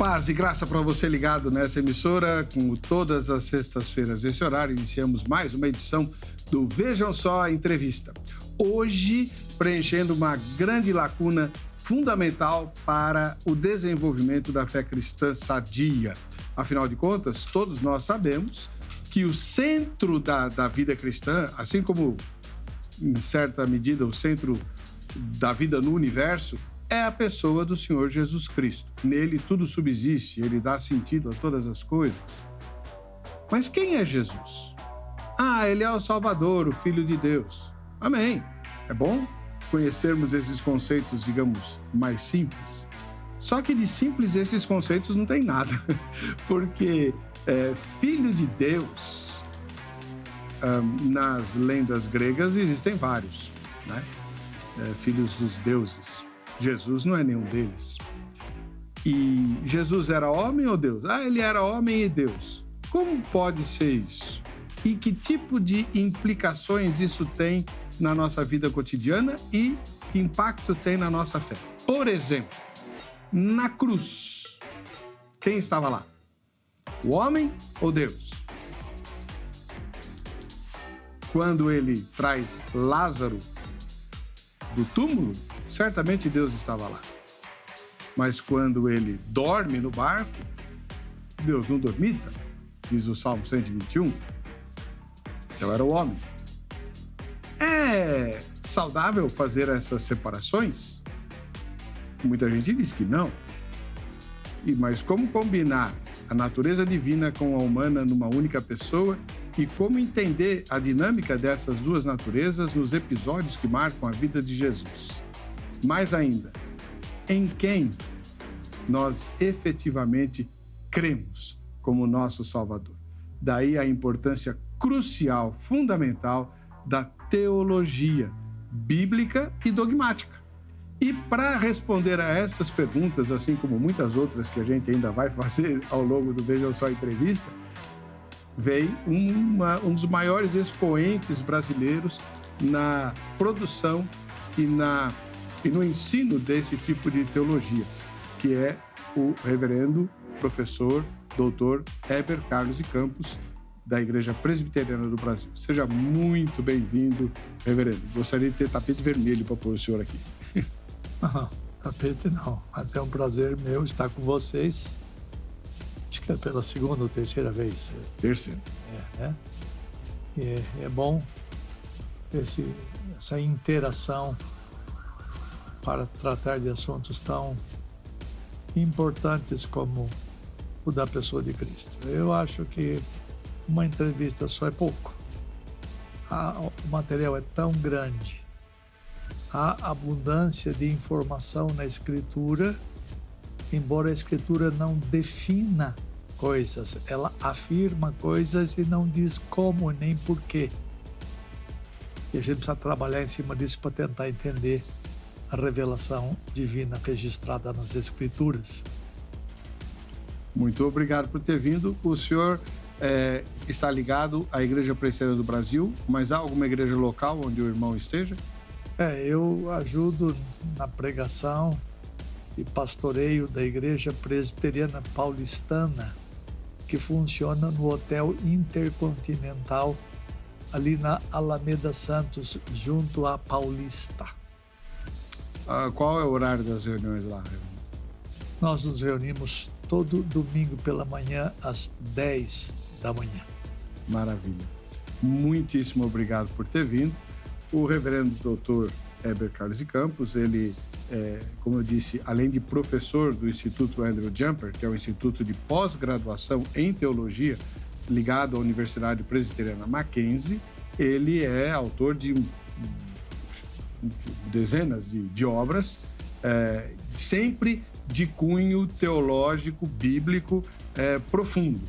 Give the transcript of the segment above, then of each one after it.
Paz e graça para você ligado nessa emissora. Como todas as sextas-feiras desse horário, iniciamos mais uma edição do Vejam Só a Entrevista. Hoje, preenchendo uma grande lacuna fundamental para o desenvolvimento da fé cristã sadia. Afinal de contas, todos nós sabemos que o centro da vida cristã, assim como, em certa medida, o centro da vida no universo, é a pessoa do Senhor Jesus Cristo. Nele tudo subsiste, ele dá sentido a todas as coisas. Mas quem é Jesus? Ele é o Salvador, o Filho de Deus. Amém. É bom conhecermos esses conceitos, digamos, mais simples. Só que de simples esses conceitos não tem nada, porque Filho de Deus, nas lendas gregas existem vários, né? Filhos dos deuses. Jesus não é nenhum deles. E Jesus era homem ou Deus? Ele era homem e Deus. Como pode ser isso? E que tipo de implicações isso tem na nossa vida cotidiana e que impacto tem na nossa fé? Por exemplo, na cruz, quem estava lá? O homem ou Deus? Quando ele traz Lázaro do túmulo, certamente Deus estava lá. Mas quando ele dorme no barco, Deus não dormita, diz o Salmo 121. Então era o homem. É saudável fazer essas separações? Muita gente diz que não. Mas como combinar a natureza divina com a humana numa única pessoa e como entender a dinâmica dessas duas naturezas nos episódios que marcam a vida de Jesus? Mais ainda, em quem nós efetivamente cremos como nosso Salvador. Daí a importância crucial, fundamental da teologia bíblica e dogmática. E para responder a essas perguntas, assim como muitas outras que a gente ainda vai fazer ao longo do Vejam Só Entrevista, vem um dos maiores expoentes brasileiros na produção e no ensino desse tipo de teologia, que é o reverendo professor doutor Heber Carlos de Campos, da Igreja Presbiteriana do Brasil. Seja muito bem-vindo, reverendo. Gostaria de ter tapete vermelho para pôr o senhor aqui. Tapete não, mas é um prazer meu estar com vocês. Acho que é pela segunda ou terceira vez. Terceira. Né? E é bom essa interação para tratar de assuntos tão importantes como o da pessoa de Cristo. Eu acho que uma entrevista só é pouco. O material é tão grande, há abundância de informação na Escritura, embora a Escritura não defina coisas, ela afirma coisas e não diz como nem porquê. E a gente precisa trabalhar em cima disso para tentar entender a revelação divina registrada nas Escrituras. Muito obrigado por ter vindo. O senhor está ligado à Igreja Presbiteriana do Brasil, mas há alguma igreja local onde o irmão esteja? Eu ajudo na pregação e pastoreio da Igreja Presbiteriana Paulistana, que funciona no Hotel Intercontinental, ali na Alameda Santos, junto à Paulista. Qual é o horário das reuniões lá? Nós nos reunimos todo domingo pela manhã, às 10 da manhã. Maravilha. Muitíssimo obrigado por ter vindo. O reverendo doutor Heber Carlos de Campos, ele como eu disse, além de professor do Instituto Andrew Jumper, que é o Instituto de Pós-Graduação em Teologia, ligado à Universidade Presbiteriana Mackenzie, ele é autor de dezenas de obras, sempre de cunho teológico, bíblico, profundo,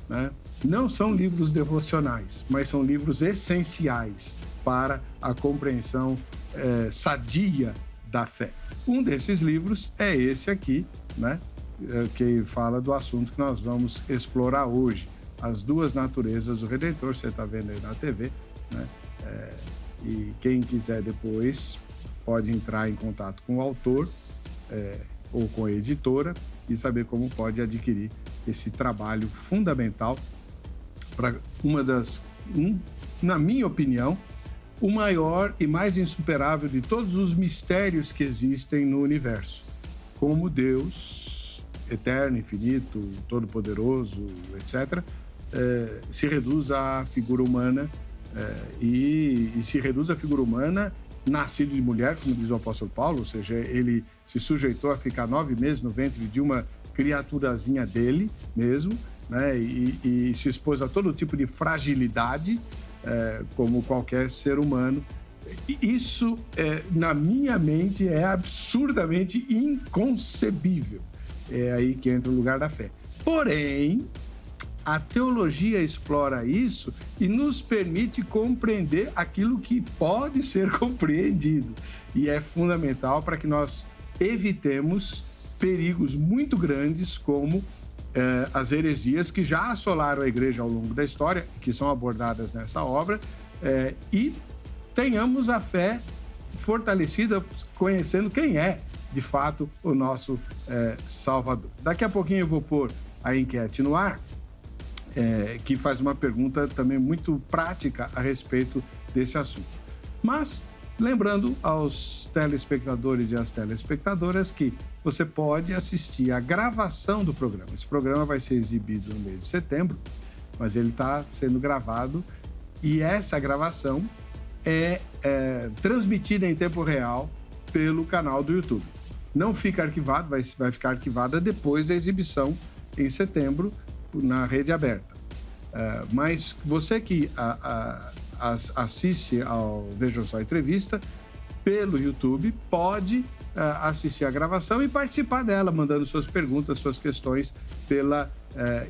né? Não são livros devocionais, mas são livros essenciais para a compreensão sadia da fé. Um desses livros é esse aqui, né? Que fala do assunto que nós vamos explorar hoje, As Duas Naturezas do Redentor. Você está vendo aí na TV, né? E quem quiser depois pode entrar em contato com o autor ou com a editora e saber como pode adquirir esse trabalho fundamental para na minha opinião, o maior e mais insuperável de todos os mistérios que existem no universo. Como Deus, eterno, infinito, todo-poderoso, etc., se reduz à figura humana e se reduz à figura humana nascido de mulher, como diz o apóstolo Paulo, ou seja, ele se sujeitou a ficar 9 meses no ventre de uma criaturazinha dele mesmo, né? E se expôs a todo tipo de fragilidade, como qualquer ser humano. Isso, na minha mente, é absurdamente inconcebível. É aí que entra o lugar da fé. Porém, a teologia explora isso e nos permite compreender aquilo que pode ser compreendido. E é fundamental para que nós evitemos perigos muito grandes como as heresias que já assolaram a igreja ao longo da história, que são abordadas nessa obra, e tenhamos a fé fortalecida, conhecendo quem é, de fato, o nosso Salvador. Daqui a pouquinho eu vou pôr a enquete no ar, que faz uma pergunta também muito prática a respeito desse assunto. Mas, lembrando aos telespectadores e às telespectadoras que você pode assistir a gravação do programa. Esse programa vai ser exibido no mês de setembro, mas ele está sendo gravado e essa gravação é transmitida em tempo real pelo canal do YouTube. Não fica arquivado, vai ficar arquivada depois da exibição em setembro na rede aberta. Mas você que assiste ao Vejam Só Entrevista pelo YouTube pode assistir a gravação e participar dela, mandando suas perguntas, suas questões pela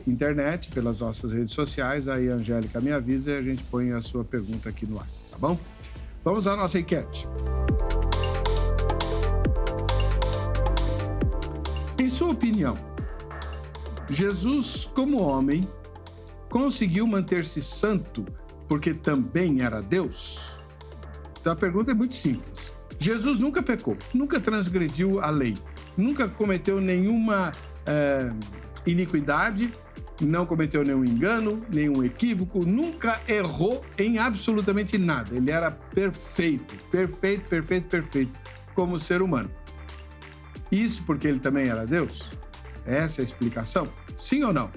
internet, pelas nossas redes sociais. Aí a Angélica me avisa e a gente põe a sua pergunta aqui no ar, tá bom? Vamos à nossa enquete. Em sua opinião, Jesus, como homem, conseguiu manter-se santo porque também era Deus? Então a pergunta é muito simples. Jesus nunca pecou, nunca transgrediu a lei, nunca cometeu nenhuma iniquidade, não cometeu nenhum engano, nenhum equívoco, nunca errou em absolutamente nada. Ele era perfeito, como ser humano. Isso porque ele também era Deus? Essa é a explicação? Sim ou não?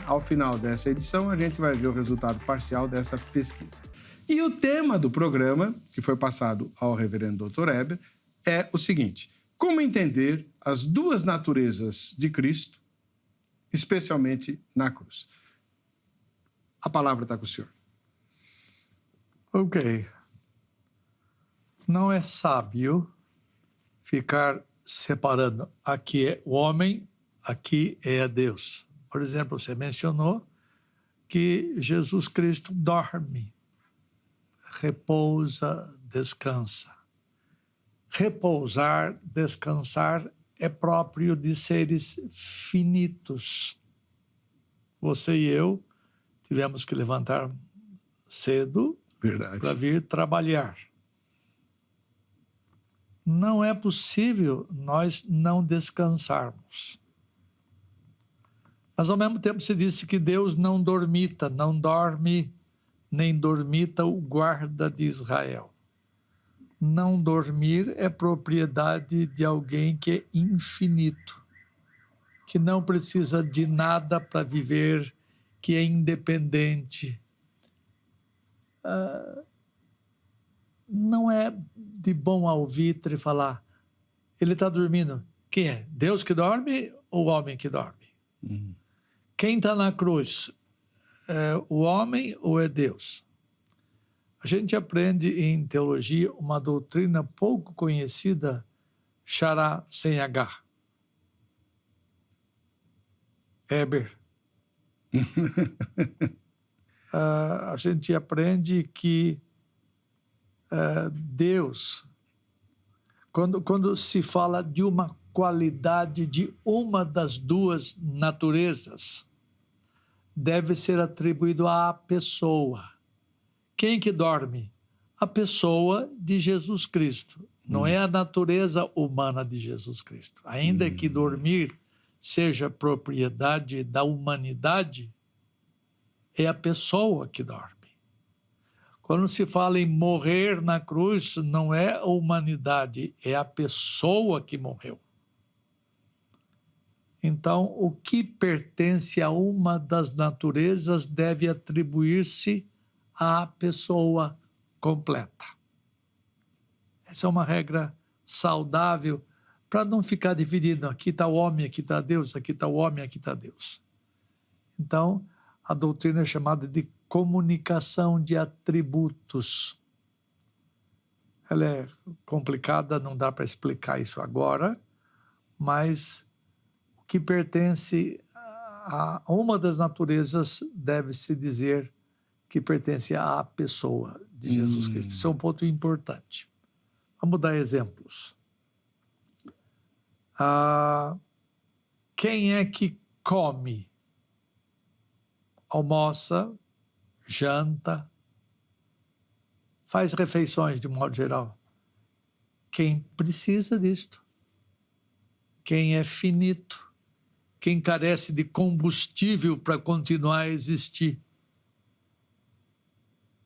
Ao final dessa edição, a gente vai ver o resultado parcial dessa pesquisa. E o tema do programa, que foi passado ao reverendo Dr. Eber, é o seguinte: como entender as duas naturezas de Cristo, especialmente na cruz? A palavra está com o senhor. Ok. Não é sábio ficar separando. Aqui é o homem, aqui é Deus. Por exemplo, você mencionou que Jesus Cristo dorme, repousa, descansa. Repousar, descansar é próprio de seres finitos. Você e eu tivemos que levantar cedo para vir trabalhar. Não é possível nós não descansarmos. Mas, ao mesmo tempo, se disse que Deus não dormita, não dorme, nem dormita o guarda de Israel. Não dormir é propriedade de alguém que é infinito, que não precisa de nada para viver, que é independente. Não é de bom alvitre falar, ele está dormindo. Quem é? Deus que dorme ou o homem que dorme? Quem está na cruz? É o homem ou é Deus? A gente aprende em teologia uma doutrina pouco conhecida, Xará sem H. Eber. A gente aprende que Deus, quando se fala de uma qualidade de uma das duas naturezas, deve ser atribuído à pessoa. Quem que dorme? A pessoa de Jesus Cristo. Não é a natureza humana de Jesus Cristo. Ainda que dormir seja propriedade da humanidade, é a pessoa que dorme. Quando se fala em morrer na cruz, não é a humanidade, é a pessoa que morreu. Então, o que pertence a uma das naturezas deve atribuir-se à pessoa completa. Essa é uma regra saudável para não ficar dividido. Aqui está o homem, aqui está Deus, aqui está o homem, aqui está Deus. Então, a doutrina é chamada de comunicação de atributos. Ela é complicada, não dá para explicar isso agora, mas o que pertence a uma das naturezas deve-se dizer que pertence à pessoa de Jesus Cristo. Isso é um ponto importante. Vamos dar exemplos. Quem é que come, almoça, janta, faz refeições de modo geral? Quem precisa disto. Quem é finito. Quem carece de combustível para continuar a existir.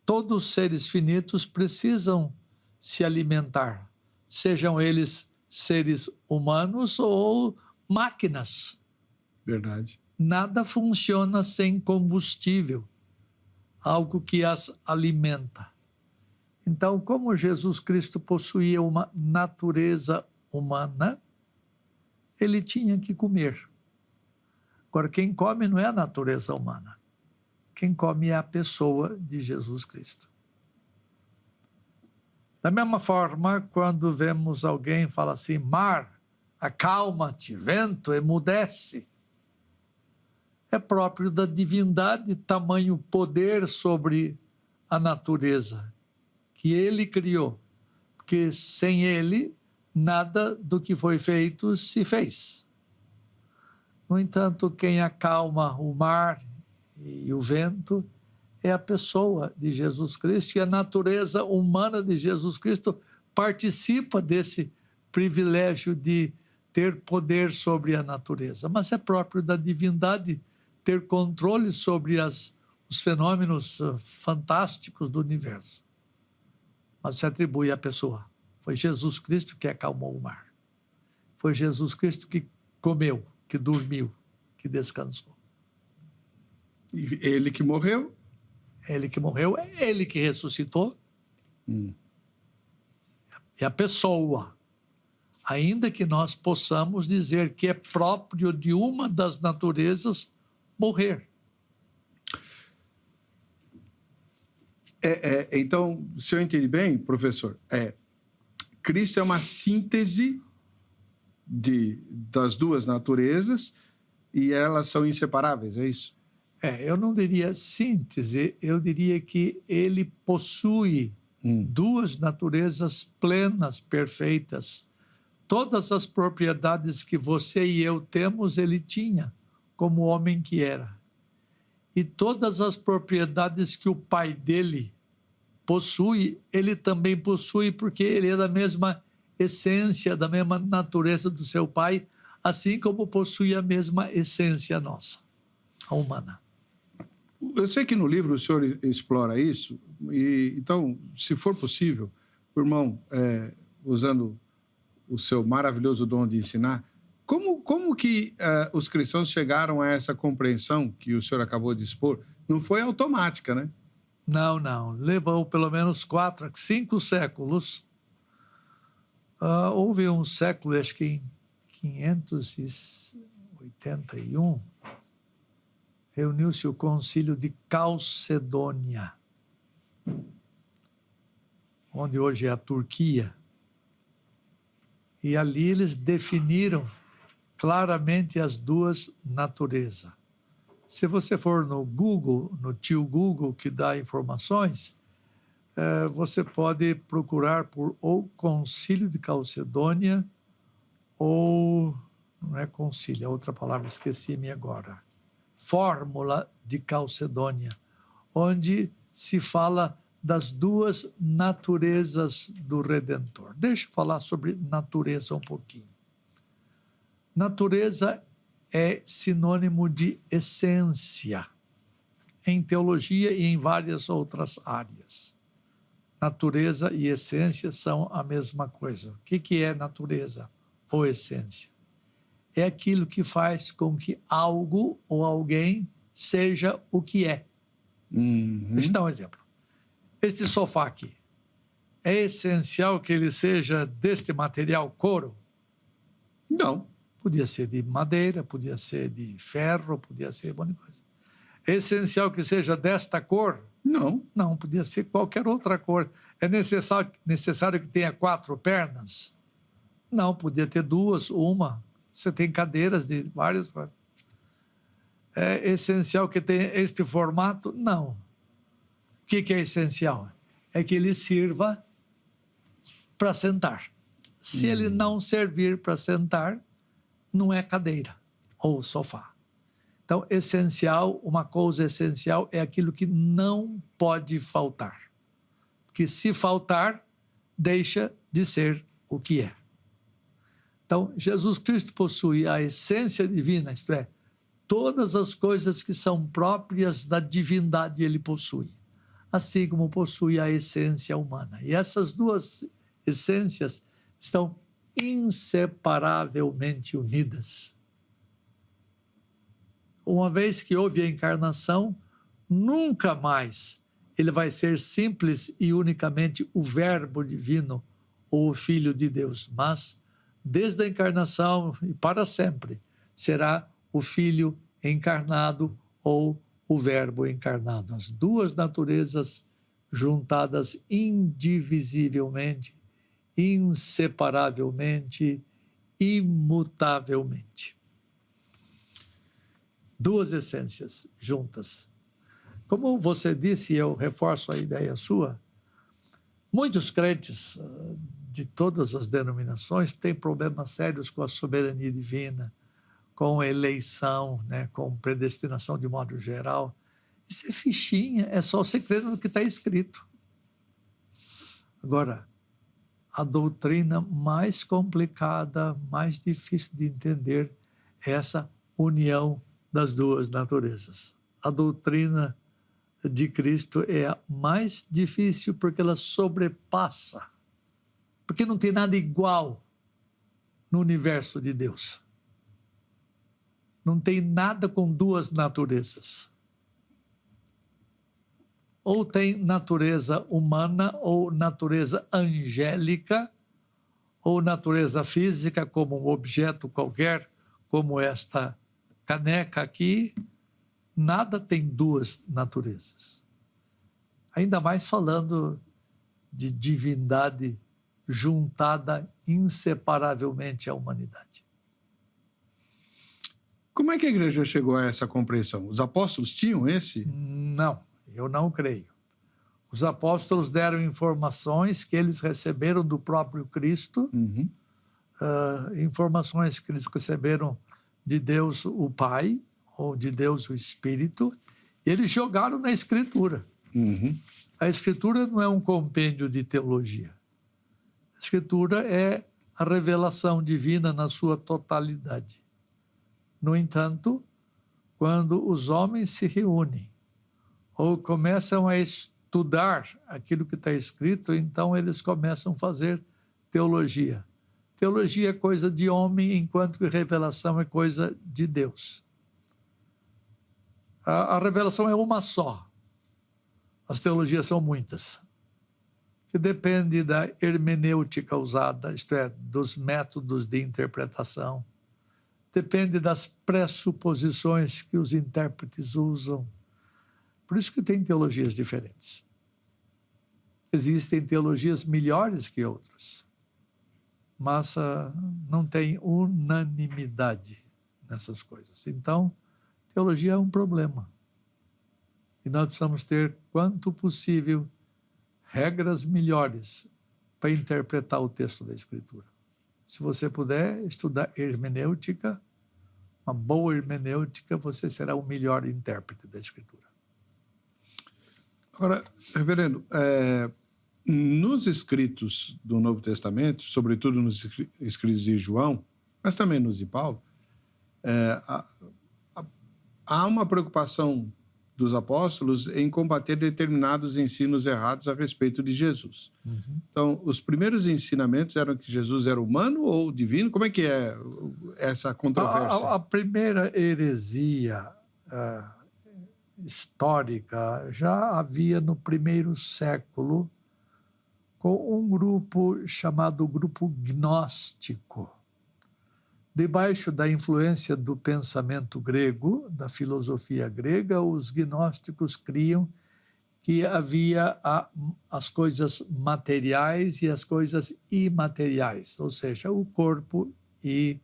Todos os seres finitos precisam se alimentar, sejam eles seres humanos ou máquinas. Verdade. Nada funciona sem combustível, algo que as alimenta. Então, como Jesus Cristo possuía uma natureza humana, ele tinha que comer. Agora, quem come não é a natureza humana. Quem come é a pessoa de Jesus Cristo. Da mesma forma, quando vemos alguém falar assim, mar, acalma-te, vento, emudece, é próprio da divindade tamanho poder sobre a natureza que ele criou, porque sem ele, nada do que foi feito se fez. No entanto, quem acalma o mar e o vento é a pessoa de Jesus Cristo, e a natureza humana de Jesus Cristo participa desse privilégio de ter poder sobre a natureza. Mas é próprio da divindade ter controle sobre os fenômenos fantásticos do universo. Mas se atribui à pessoa. Foi Jesus Cristo que acalmou o mar. Foi Jesus Cristo que comeu, que dormiu, que descansou. E ele que morreu? Ele que morreu, é ele que ressuscitou. É a pessoa. Ainda que nós possamos dizer que é próprio de uma das naturezas morrer. Então, se eu entendi bem, professor, Cristo é uma síntese das duas naturezas e elas são inseparáveis, é isso? Eu não diria síntese, eu diria que ele possui duas naturezas plenas, perfeitas. Todas as propriedades que você e eu temos, ele tinha, como homem que era. E todas as propriedades que o pai dele possui, ele também possui, porque ele é da mesma essência, da mesma natureza do seu pai, assim como possui a mesma essência nossa, a humana. Eu sei que no livro o senhor explora isso, e então, se for possível, o irmão, usando o seu maravilhoso dom de ensinar, como que os cristãos chegaram a essa compreensão que o senhor acabou de expor? Não foi automática, né? Não. Levou pelo menos 4 a 5 séculos. Houve um século, acho que em 581, reuniu-se o Concílio de Calcedônia, onde hoje é a Turquia. E ali eles definiram claramente as duas naturezas. Se você for no Google, no tio Google, que dá informações, você pode procurar por ou Concílio de Calcedônia ou... Não é concílio, é outra palavra, esqueci-me agora. Fórmula de Calcedônia, onde se fala das duas naturezas do Redentor. Deixa eu falar sobre natureza um pouquinho. Natureza é sinônimo de essência, em teologia e em várias outras áreas. Natureza e essência são a mesma coisa. O que é natureza ou essência? É aquilo que faz com que algo ou alguém seja o que é. Deixa eu dar um exemplo. Este sofá aqui, é essencial que ele seja deste material couro? Não. Podia ser de madeira, podia ser de ferro, podia ser um monte de coisa. É essencial que seja desta cor? Não. Não, podia ser qualquer outra cor. É necessário que tenha 4 pernas? Não, podia ter 2, uma. Você tem cadeiras de várias coisas. É essencial que tenha este formato? Não. O que é essencial? É que ele sirva para sentar. Se ele não servir para sentar, não é cadeira ou sofá. Então, essencial, uma coisa essencial é aquilo que não pode faltar. Porque se faltar, deixa de ser o que é. Então, Jesus Cristo possui a essência divina, isto é, todas as coisas que são próprias da divindade ele possui, assim como possui a essência humana. E essas duas essências estão inseparavelmente unidas. Uma vez que houve a encarnação, nunca mais ele vai ser simples e unicamente o Verbo divino ou o Filho de Deus, mas desde a encarnação e para sempre será o Filho encarnado ou o Verbo encarnado. As duas naturezas juntadas indivisivelmente, inseparavelmente, imutavelmente. Duas essências juntas. Como você disse, eu reforço a ideia sua, muitos crentes de todas as denominações têm problemas sérios com a soberania divina, com eleição, né, com predestinação de modo geral. Isso é fichinha, é só você crer no que está escrito. Agora, a doutrina mais complicada, mais difícil de entender é essa união das duas naturezas. A doutrina de Cristo é a mais difícil porque ela sobrepassa, porque não tem nada igual no universo de Deus. Não tem nada com duas naturezas. Ou tem natureza humana, ou natureza angélica, ou natureza física, como um objeto qualquer, como esta caneca aqui. Nada tem duas naturezas. Ainda mais falando de divindade juntada inseparavelmente à humanidade. Como é que a igreja chegou a essa compreensão? Os apóstolos tinham esse? Não, eu não creio. Os apóstolos deram informações que eles receberam do próprio Cristo, informações que eles receberam de Deus o Pai, ou de Deus o Espírito, e eles jogaram na Escritura. A Escritura não é um compêndio de teologia. A Escritura é a revelação divina na sua totalidade. No entanto, quando os homens se reúnem ou começam a estudar aquilo que está escrito, então eles começam a fazer teologia. Teologia é coisa de homem, enquanto que revelação é coisa de Deus. A revelação é uma só. As teologias são muitas. Que depende da hermenêutica usada, isto é, dos métodos de interpretação. Depende das pressuposições que os intérpretes usam. Por isso que tem teologias diferentes. Existem teologias melhores que outras, mas não tem unanimidade nessas coisas. Então, teologia é um problema. E nós precisamos ter, quanto possível, regras melhores para interpretar o texto da Escritura. Se você puder estudar hermenêutica, uma boa hermenêutica, você será o melhor intérprete da Escritura. Agora, reverendo, nos escritos do Novo Testamento, sobretudo nos escritos de João, mas também nos de Paulo, há uma preocupação dos apóstolos em combater determinados ensinos errados a respeito de Jesus. Uhum. Então, os primeiros ensinamentos eram que Jesus era humano ou divino? Como é que é essa controvérsia? A primeira heresia histórica já havia no primeiro século com um grupo chamado grupo gnóstico. Debaixo da influência do pensamento grego, da filosofia grega, os gnósticos criam que havia as coisas materiais e as coisas imateriais, ou seja, o corpo e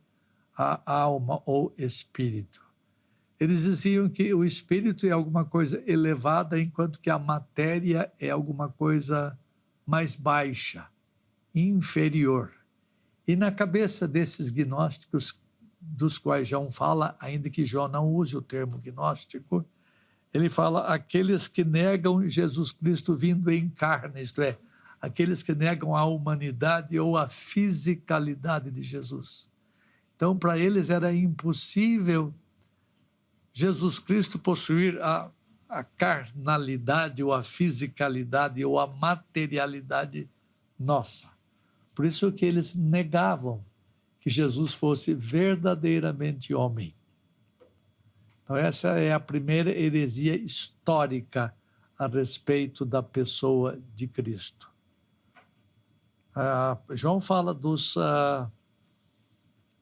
a alma ou espírito. Eles diziam que o espírito é alguma coisa elevada, enquanto que a matéria é alguma coisa mais baixa, inferior. E na cabeça desses gnósticos, dos quais João fala, ainda que João não use o termo gnóstico, ele fala aqueles que negam Jesus Cristo vindo em carne, isto é, aqueles que negam a humanidade ou a fisicalidade de Jesus. Então, para eles era impossível Jesus Cristo possuir a carnalidade ou a fisicalidade ou a materialidade nossa. Por isso que eles negavam que Jesus fosse verdadeiramente homem. Então essa é a primeira heresia histórica a respeito da pessoa de Cristo. João fala dos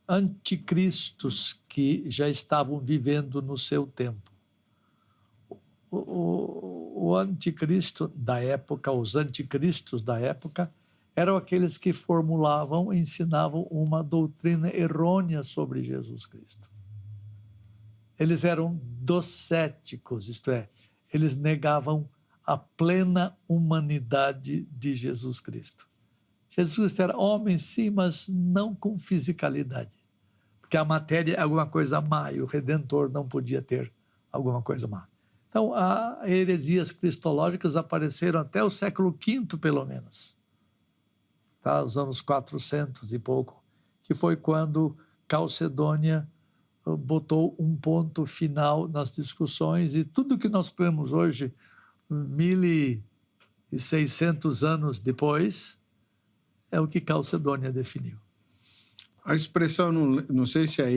anticristos que já estavam vivendo no seu tempo. O anticristo da época, os anticristos da época, eram aqueles que formulavam, ensinavam uma doutrina errônea sobre Jesus Cristo. Eles eram docéticos, isto é, eles negavam a plena humanidade de Jesus Cristo. Jesus Cristo era homem, sim, mas não com fisicalidade, porque a matéria é alguma coisa má e o Redentor não podia ter alguma coisa má. Então, heresias cristológicas apareceram até o século V, pelo menos. Tá, os anos 400 e pouco, que foi quando Calcedônia botou um ponto final nas discussões, e tudo que nós cremos hoje, 1.600 anos depois, é o que Calcedônia definiu. A expressão, não sei se é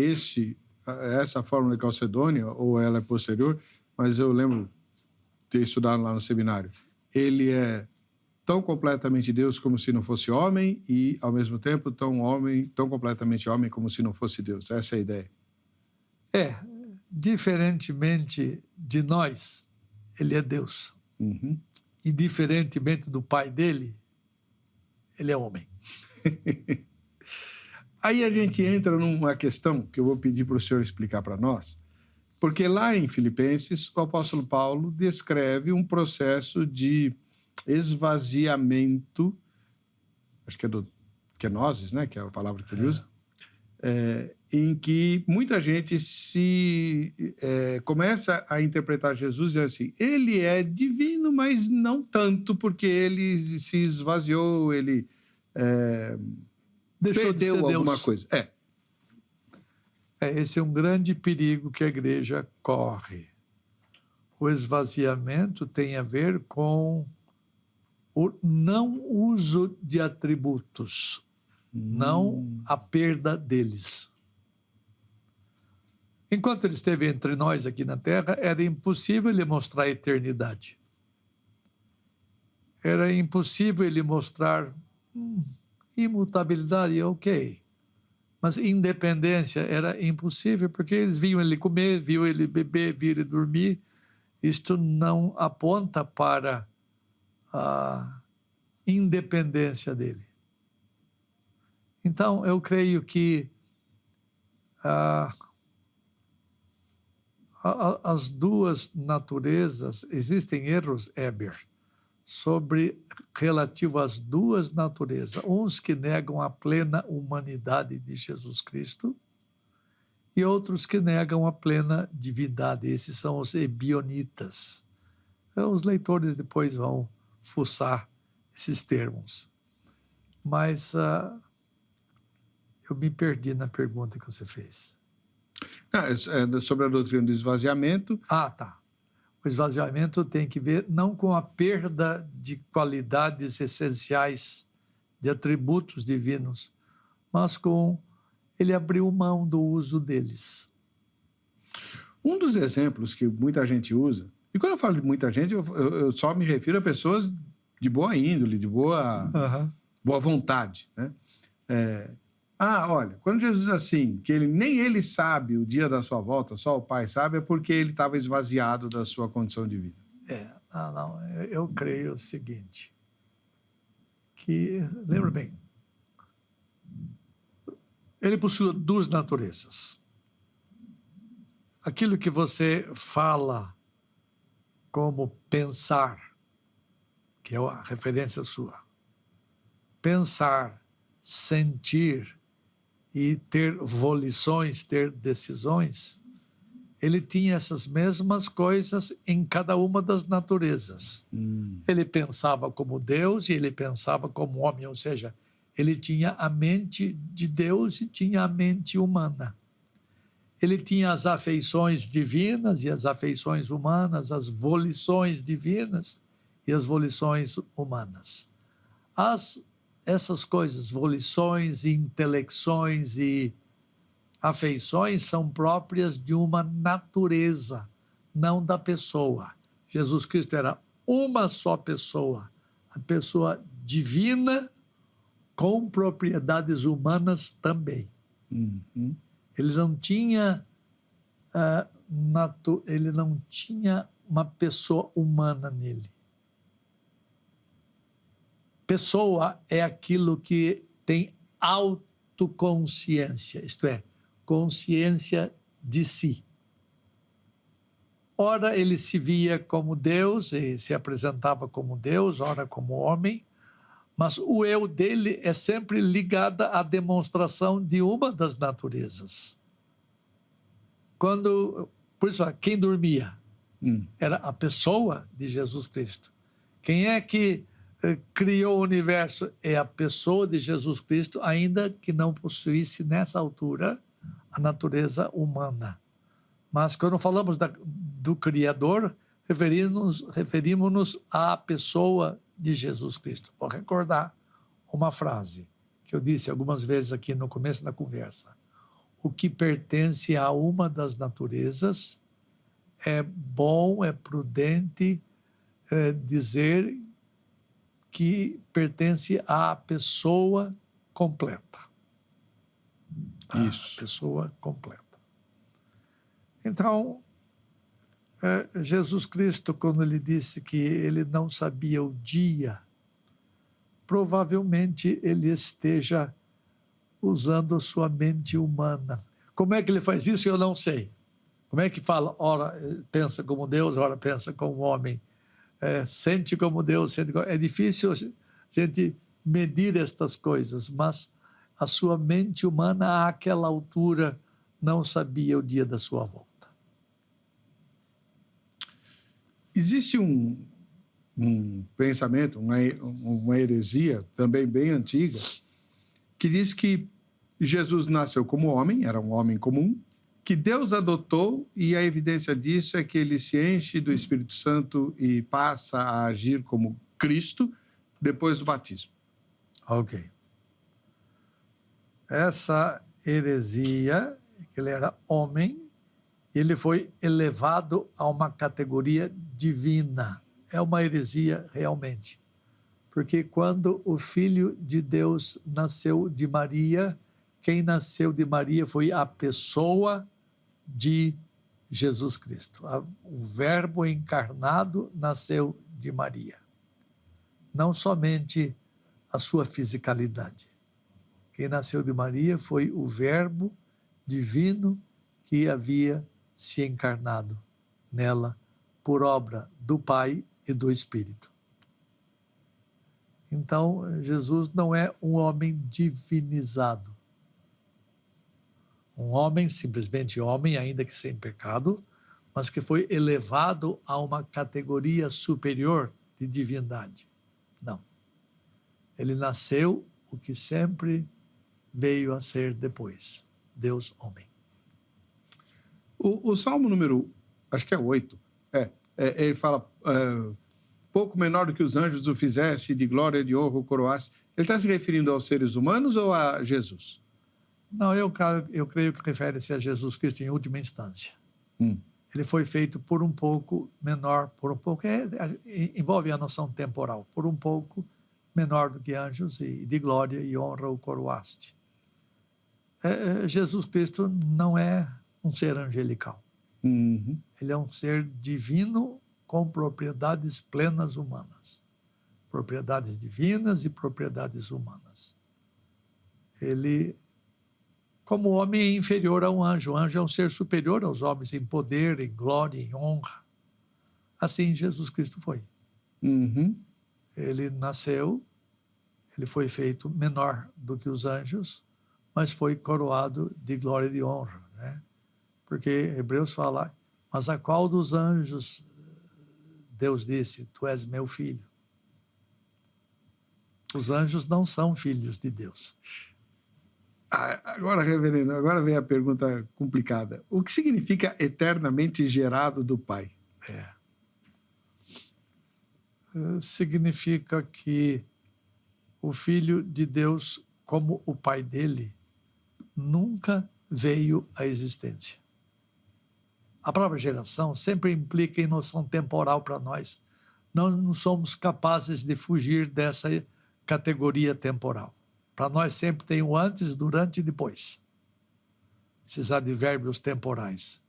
essa fórmula de Calcedônia ou ela é posterior, mas eu lembro de ter estudado lá no seminário. Ele é tão completamente Deus como se não fosse homem e, ao mesmo tempo, tão completamente homem como se não fosse Deus. Essa é a ideia. Diferentemente de nós, ele é Deus. Uhum. E diferentemente do pai dele, ele é homem. Aí a gente entra numa questão que eu vou pedir para o senhor explicar para nós, porque lá em Filipenses, o apóstolo Paulo descreve um processo de esvaziamento, acho que é kenosis, né, que é a palavra que ele usa, em que muita gente começa a interpretar Jesus dizendo assim, ele é divino, mas não tanto, porque ele se esvaziou, ele deixou de ser alguma Deus. Coisa. Esse é um grande perigo que a igreja corre. O esvaziamento tem a ver com o não uso de atributos, não a perda deles. Enquanto ele esteve entre nós aqui na Terra, era impossível ele mostrar a eternidade. Era impossível ele mostrar imutabilidade, ok. Mas independência era impossível, porque eles viam ele comer, viam ele beber, viam ele dormir. Isto não aponta para a independência dele. Então, eu creio que as duas naturezas, existem erros, Heber, relativo às duas naturezas. Uns que negam a plena humanidade de Jesus Cristo e outros que negam a plena divindade. Esses são os ebionitas. Os leitores depois vão fuçar esses termos. Mas eu me perdi na pergunta que você fez. É sobre a doutrina do esvaziamento. Tá. O esvaziamento tem que ver não com a perda de qualidades essenciais, de atributos divinos, mas com ele abriu mão do uso deles. Um dos exemplos que muita gente usa, e quando eu falo de muita gente, eu só me refiro a pessoas de boa índole, de boa vontade, né? Olha, quando Jesus diz assim, que nem ele sabe o dia da sua volta, só o Pai sabe, é porque ele estava esvaziado da sua condição divina. Eu creio o seguinte, que, lembra bem, ele possui duas naturezas. Aquilo que você fala como pensar, que é a referência sua, pensar, sentir e ter volições, ter decisões, ele tinha essas mesmas coisas em cada uma das naturezas. Ele pensava como Deus e ele pensava como homem, ou seja, ele tinha a mente de Deus e tinha a mente humana. Ele tinha as afeições divinas e as afeições humanas, as volições divinas e as volições humanas. Essas coisas, volições, intelecções e afeições, são próprias de uma natureza, não da pessoa. Jesus Cristo era uma só pessoa, a pessoa divina com propriedades humanas também. Ele não tinha uma pessoa humana nele. Pessoa é aquilo que tem autoconsciência, isto é, consciência de si. Ora, ele se via como Deus e se apresentava como Deus, ora como homem, mas o eu dele é sempre ligado à demonstração de uma das naturezas. Por isso, quem dormia era a pessoa de Jesus Cristo. Quem é que criou o universo é a pessoa de Jesus Cristo, ainda que não possuísse nessa altura a natureza humana. Mas quando falamos do Criador, referimos-nos à pessoa de Jesus Cristo. Vou recordar uma frase que eu disse algumas vezes aqui no começo da conversa. O que pertence a uma das naturezas é bom, é prudente dizer que pertence à pessoa completa. Isso. A pessoa completa. Então, Jesus Cristo, quando ele disse que ele não sabia o dia, provavelmente ele esteja usando a sua mente humana. Como é que ele faz isso? Eu não sei. Como é que fala? Ora pensa como Deus, ora pensa como homem. Sente como Deus, sente como... É difícil a gente medir estas coisas, mas a sua mente humana, àquela altura, não sabia o dia da sua volta. Existe um pensamento, uma heresia também bem antiga, que diz que Jesus nasceu como homem, era um homem comum, que Deus adotou, e a evidência disso é que ele se enche do Espírito Santo e passa a agir como Cristo depois do batismo. Ok. Essa heresia, que ele era homem, ele foi elevado a uma categoria divina. É uma heresia realmente. Porque quando o Filho de Deus nasceu de Maria, quem nasceu de Maria foi a pessoa de Jesus Cristo. O Verbo encarnado nasceu de Maria. Não somente a sua fisicalidade. Quem nasceu de Maria foi o Verbo divino que havia se encarnado nela por obra do Pai e do Espírito. Então, Jesus não é um homem divinizado. Um homem, simplesmente homem, ainda que sem pecado, mas que foi elevado a uma categoria superior de divindade. Não. Ele nasceu o que sempre veio a ser depois, Deus homem. O Salmo número, acho que é 8, ele fala, pouco menor do que os anjos o fizesse, de glória, de honra o coroasse. Ele está se referindo aos seres humanos ou a Jesus? Não, eu creio que refere-se a Jesus Cristo em última instância. Ele foi feito por um pouco menor, por um pouco, envolve a noção temporal, por um pouco menor do que anjos, e de glória e honra o coroaste. Jesus Cristo não é um ser angelical. Ele é um ser divino com propriedades plenas humanas. Propriedades divinas e propriedades humanas. Ele, como homem, é inferior a um anjo. O anjo é um ser superior aos homens em poder, em glória, em honra. Assim Jesus Cristo foi. Ele nasceu, ele foi feito menor do que os anjos, mas foi coroado de glória e de honra, né? Porque Hebreus fala, mas a qual dos anjos Deus disse, tu és meu filho? Os anjos não são filhos de Deus. Agora, reverendo, agora vem a pergunta complicada. O que significa eternamente gerado do Pai? Significa que o Filho de Deus, como o Pai dele, nunca veio à existência. A palavra geração sempre implica em noção temporal para nós. Não somos capazes de fugir dessa categoria temporal. Para nós sempre tem o antes, durante e depois. Esses advérbios temporais.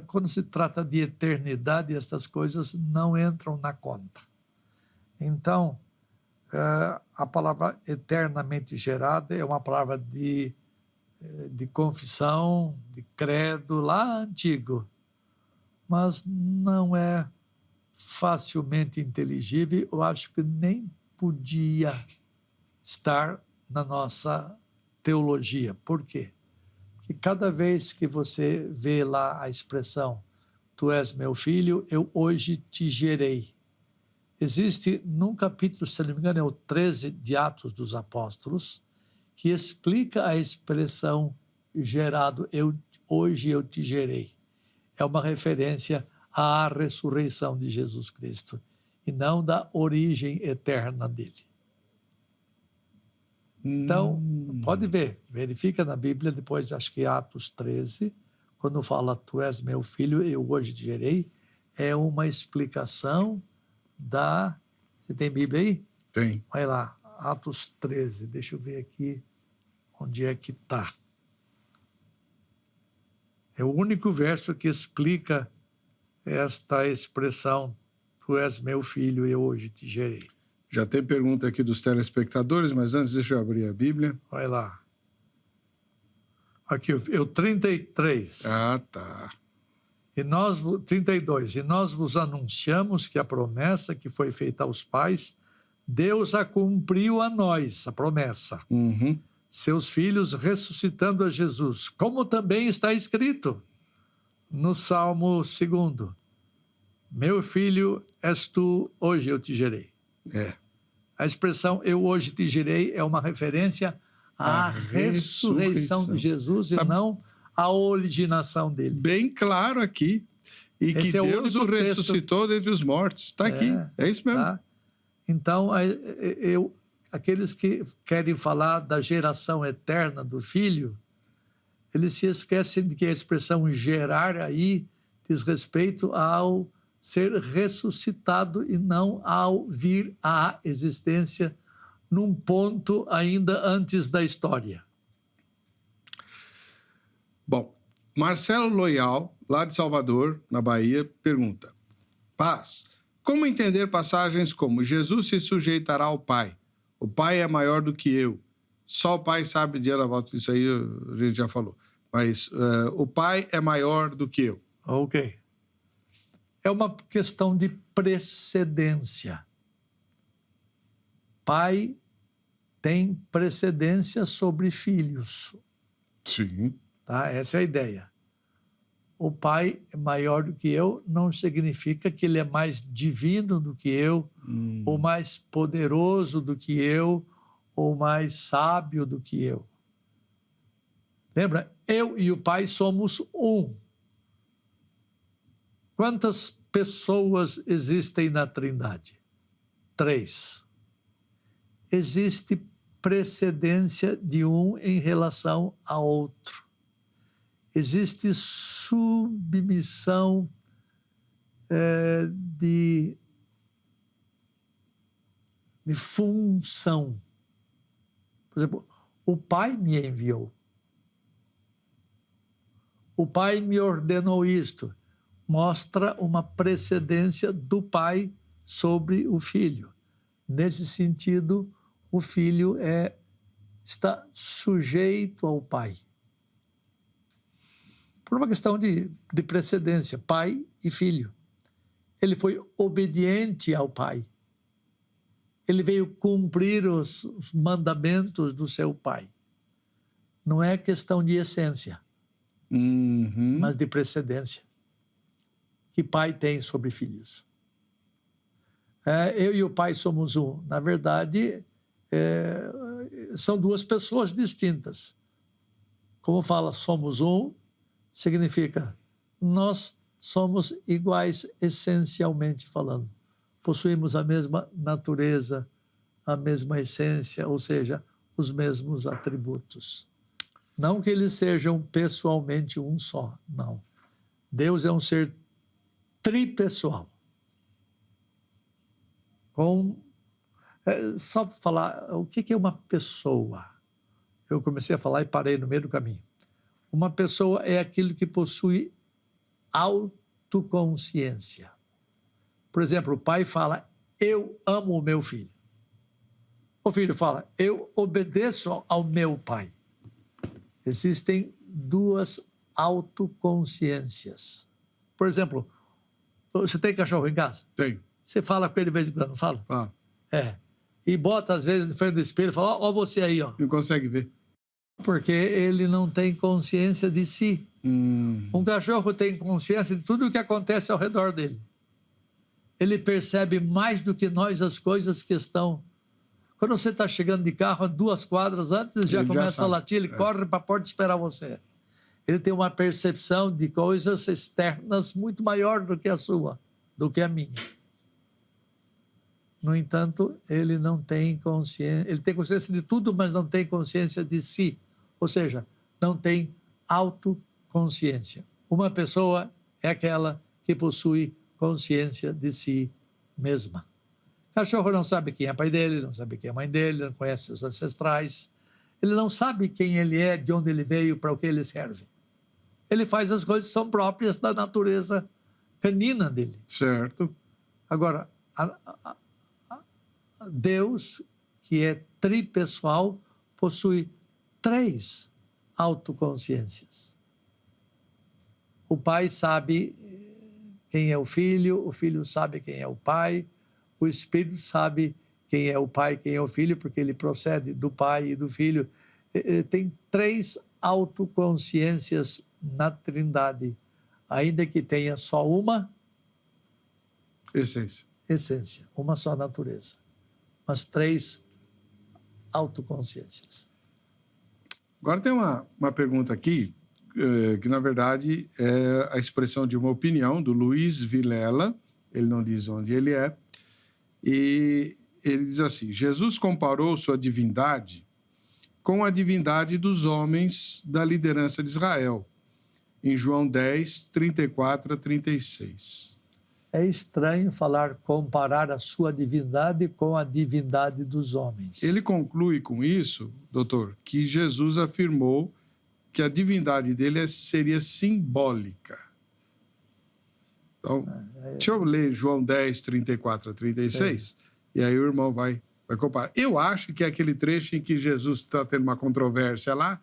Quando se trata de eternidade, estas coisas não entram na conta. Então, a palavra eternamente gerada é uma palavra de confissão, de credo, lá antigo, mas não é facilmente inteligível. Eu acho que nem podia estar na nossa teologia. Por quê? Porque cada vez que você vê lá a expressão tu és meu filho, eu hoje te gerei. Existe num capítulo, se não me engano, é o 13 de Atos dos Apóstolos, que explica a expressão gerado, hoje eu te gerei. É uma referência à ressurreição de Jesus Cristo e não da origem eterna dele. Então, pode ver, verifica na Bíblia, depois acho que Atos 13, quando fala tu és meu filho, eu hoje te gerei, é uma explicação da... Você tem Bíblia aí? Tem. Vai lá, Atos 13, deixa eu ver aqui onde é que está. É o único verso que explica esta expressão, tu és meu filho, eu hoje te gerei. Já tem pergunta aqui dos telespectadores, mas antes deixa eu abrir a Bíblia. Vai lá. Aqui, o 33. Ah, tá. 32. E nós vos anunciamos que a promessa que foi feita aos pais, Deus a cumpriu a nós, a promessa. Seus filhos ressuscitando a Jesus, como também está escrito no Salmo 2. Meu filho és tu, hoje eu te gerei. A expressão eu hoje te gerei é uma referência à ressurreição de Jesus e não à originação dele. Bem claro aqui. E esse que Deus o ressuscitou dentre os mortos. Está aqui, é isso mesmo. Tá? Então, aqueles que querem falar da geração eterna do Filho, eles se esquecem de que a expressão gerar aí diz respeito ao ser ressuscitado e não ao vir à existência num ponto ainda antes da história. Bom, Marcelo Loyal, lá de Salvador, na Bahia, pergunta: Paz, como entender passagens como Jesus se sujeitará ao Pai? O Pai é maior do que eu. Só o Pai sabe o dia da volta. Isso aí a gente já falou. Mas o Pai é maior do que eu. Ok. É uma questão de precedência. Pai tem precedência sobre filhos. Sim. Tá? Essa é a ideia. o pai é maior do que eu não significa que ele é mais divino do que eu, ou mais poderoso do que eu, ou mais sábio do que eu. Lembra? Eu e o pai somos um. Quantas pessoas existem na Trindade? 3. Existe precedência de um em relação a outro. Existe submissão de função. Por exemplo, o Pai me enviou. O Pai me ordenou isto. Mostra uma precedência do Pai sobre o Filho. Nesse sentido, o Filho está sujeito ao Pai. Por uma questão de precedência, pai e filho. Ele foi obediente ao pai. Ele veio cumprir os mandamentos do seu pai. Não é questão de essência, mas de precedência que pai tem sobre filhos. Eu e o pai somos um. Na verdade, são duas pessoas distintas. Como fala somos um, significa nós somos iguais essencialmente falando. Possuímos a mesma natureza, a mesma essência, ou seja, os mesmos atributos. Não que eles sejam pessoalmente um só, não. Deus é um ser tripessoal. Só para falar, o que é uma pessoa? Eu comecei a falar e parei no meio do caminho. Uma pessoa é aquilo que possui autoconsciência. Por exemplo, o pai fala, eu amo o meu filho. O filho fala, eu obedeço ao meu pai. Existem duas autoconsciências. Por exemplo, você tem cachorro em casa? Tem. Você fala com ele de vez em quando, não fala? Ah. E bota, às vezes, na frente do espelho e fala, ó você aí, ó. Não consegue ver. Porque ele não tem consciência de si. Um cachorro tem consciência de tudo o que acontece ao redor dele. Ele percebe mais do que nós as coisas que estão... Quando você está chegando de carro 2 quadras antes, ele já começa a latir, ele corre para a porta esperar você. Ele tem uma percepção de coisas externas muito maior do que a sua, do que a minha. No entanto, ele não tem consciência... Ele tem consciência de tudo, mas não tem consciência de si. Ou seja, não tem autoconsciência. Uma pessoa é aquela que possui consciência de si mesma. O cachorro não sabe quem é pai dele, não sabe quem é mãe dele, não conhece os ancestrais. Ele não sabe quem ele é, de onde ele veio, para o que ele serve. Ele faz as coisas que são próprias da natureza canina dele. Certo. Agora, Deus, que é tripessoal, possui 3 autoconsciências. O pai sabe quem é o filho sabe quem é o pai, o Espírito sabe quem é o pai, quem é o filho, porque ele procede do pai e do filho. Tem 3 autoconsciências na Trindade, ainda que tenha só uma essência, uma só natureza, mas 3 autoconsciências. Agora tem uma pergunta aqui, que na verdade é a expressão de uma opinião do Luiz Vilela, ele não diz onde ele é, e ele diz assim, Jesus comparou sua divindade com a divindade dos homens da liderança de Israel, em João 10, 34 a 36. É estranho comparar a sua divindade com a divindade dos homens. Ele conclui com isso, doutor, que Jesus afirmou que a divindade dele seria simbólica. Então, deixa eu ler João 10, 34 a 36, e aí o irmão vai comparar. Eu acho que é aquele trecho em que Jesus está tendo uma controvérsia lá,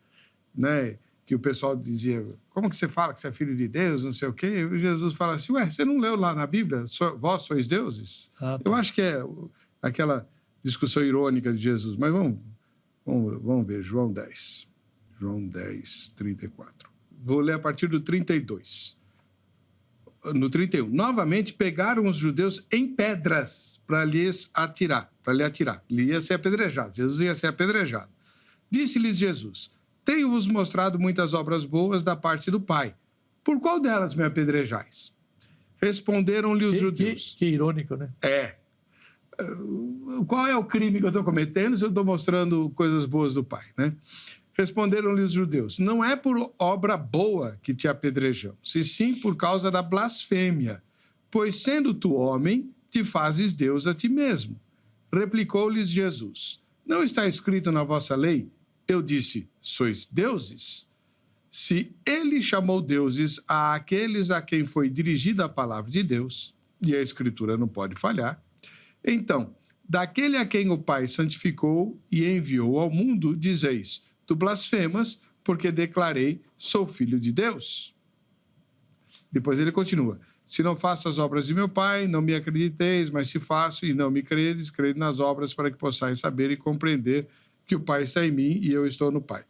né? Que o pessoal dizia, como que você fala que você é filho de Deus, não sei o quê? E Jesus fala assim, você não leu lá na Bíblia, vós sois deuses? Tá. Eu acho que é aquela discussão irônica de Jesus, mas vamos ver, João 10, 34. Vou ler a partir do 32. no 31. Novamente pegaram os judeus em pedras para lhe atirar. Ele ia ser apedrejado. Jesus ia ser apedrejado. Disse-lhes Jesus: tenho-vos mostrado muitas obras boas da parte do Pai. Por qual delas me apedrejais? Responderam-lhe os judeus. Que irônico, né? Qual é o crime que eu estou cometendo se eu estou mostrando coisas boas do Pai, né? Responderam-lhe os judeus: não é por obra boa que te apedrejamos, e sim por causa da blasfêmia, pois sendo tu homem, te fazes Deus a ti mesmo. Replicou-lhes Jesus: não está escrito na vossa lei? Eu disse: sois deuses? Se ele chamou deuses àqueles a quem foi dirigida a palavra de Deus, e a Escritura não pode falhar, então, daquele a quem o Pai santificou e enviou ao mundo, dizeis: tu blasfemas, porque declarei, sou filho de Deus. Depois ele continua: se não faço as obras de meu Pai, não me acrediteis, mas se faço e não me credes, crede nas obras para que possais saber e compreender que o Pai está em mim e eu estou no Pai.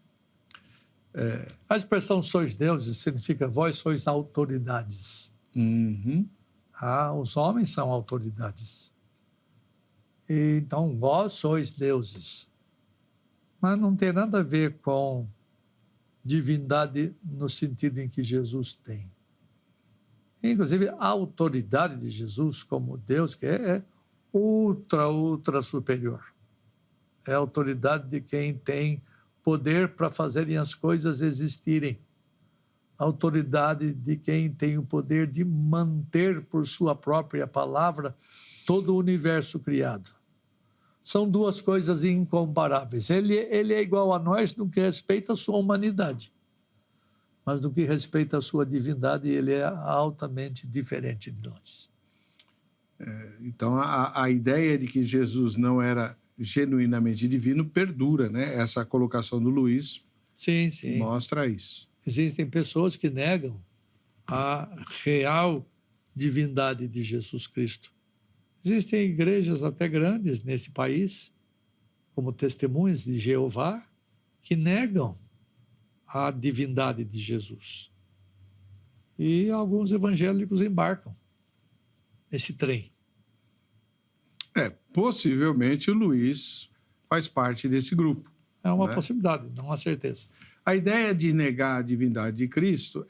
A expressão sois deuses significa vós sois autoridades. Os homens são autoridades. Então, vós sois deuses. Mas não tem nada a ver com divindade no sentido em que Jesus tem. Inclusive, a autoridade de Jesus como Deus, que é ultra superior. É a autoridade de quem tem poder para fazerem as coisas existirem. A autoridade de quem tem o poder de manter por sua própria palavra todo o universo criado. São duas coisas incomparáveis. Ele é igual a nós no que respeita a sua humanidade. Mas no que respeita a sua divindade, ele é altamente diferente de nós. Então, a ideia de que Jesus não era genuinamente divino perdura, né? Essa colocação do Luiz sim. mostra isso. Existem pessoas que negam a real divindade de Jesus Cristo. Existem igrejas até grandes nesse país, como Testemunhas de Jeová, que negam a divindade de Jesus. E alguns evangélicos embarcam nesse trem. Possivelmente o Luiz faz parte desse grupo. É uma possibilidade, não há certeza. A ideia de negar a divindade de Cristo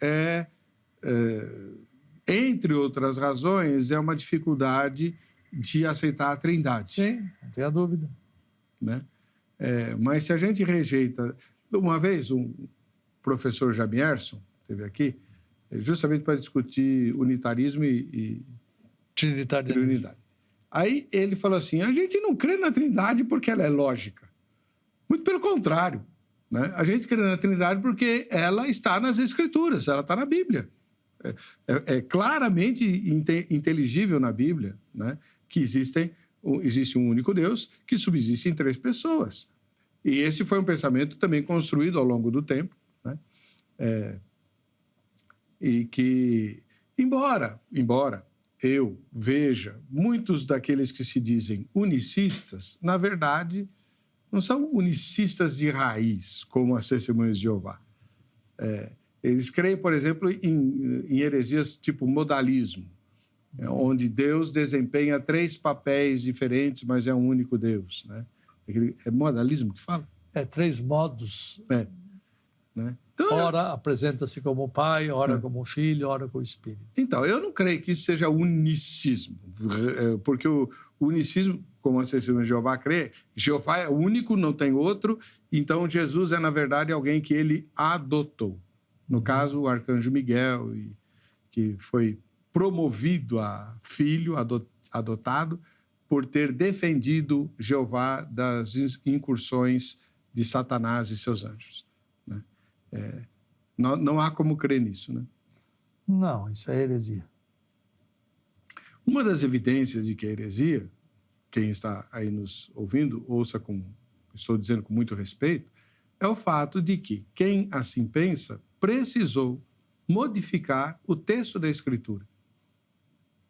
entre outras razões, é uma dificuldade de aceitar a Trindade. Sim, não tenha dúvida. Né? Mas se a gente rejeita... Uma vez, um professor Jamierson esteve aqui, justamente para discutir unitarismo e Trinidade. Aí ele falou assim, a gente não crê na Trindade porque ela é lógica. Muito pelo contrário. Né? A gente crê na Trindade porque ela está nas Escrituras, ela está na Bíblia. É claramente inteligível na Bíblia, né? Que existe um único Deus que subsiste em três pessoas. E esse foi um pensamento também construído ao longo do tempo, né? E que, embora eu veja muitos daqueles que se dizem unicistas, na verdade, não são unicistas de raiz, como as Testemunhas de Jeová. Eles creem, por exemplo, em heresias tipo modalismo, onde Deus desempenha três papéis diferentes, mas é um único Deus. Né? É modalismo que fala? Três modos. Né? Então, ora apresenta-se como Pai, ora como Filho, ora como Espírito. Então, eu não creio que isso seja unicismo, porque o unicismo, como a Testemunha de Jeová crê, Jeová é único, não tem outro, então Jesus é, na verdade, alguém que ele adotou. No caso, o arcanjo Miguel, que foi promovido a filho adotado por ter defendido Jeová das incursões de Satanás e seus anjos. Né? Não há como crer nisso. Né? Não, isso é heresia. Uma das evidências de que é heresia, quem está aí nos ouvindo, ouça estou dizendo com muito respeito, é o fato de que quem assim pensa precisou modificar o texto da Escritura.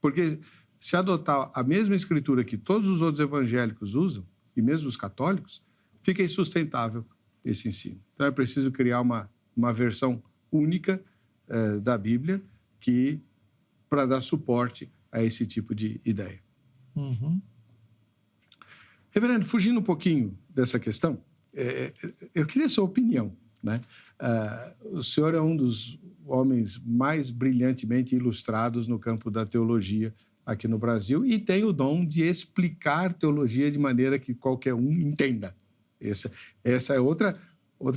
Porque se adotar a mesma Escritura que todos os outros evangélicos usam, e mesmo os católicos, fica insustentável esse ensino. Então é preciso criar uma versão única da Bíblia que para dar suporte a esse tipo de ideia. Uhum. Reverendo, fugindo um pouquinho dessa questão, eu queria a sua opinião, né? O senhor é um dos homens mais brilhantemente ilustrados no campo da teologia aqui no Brasil e tem o dom de explicar teologia de maneira que qualquer um entenda. Essa é outra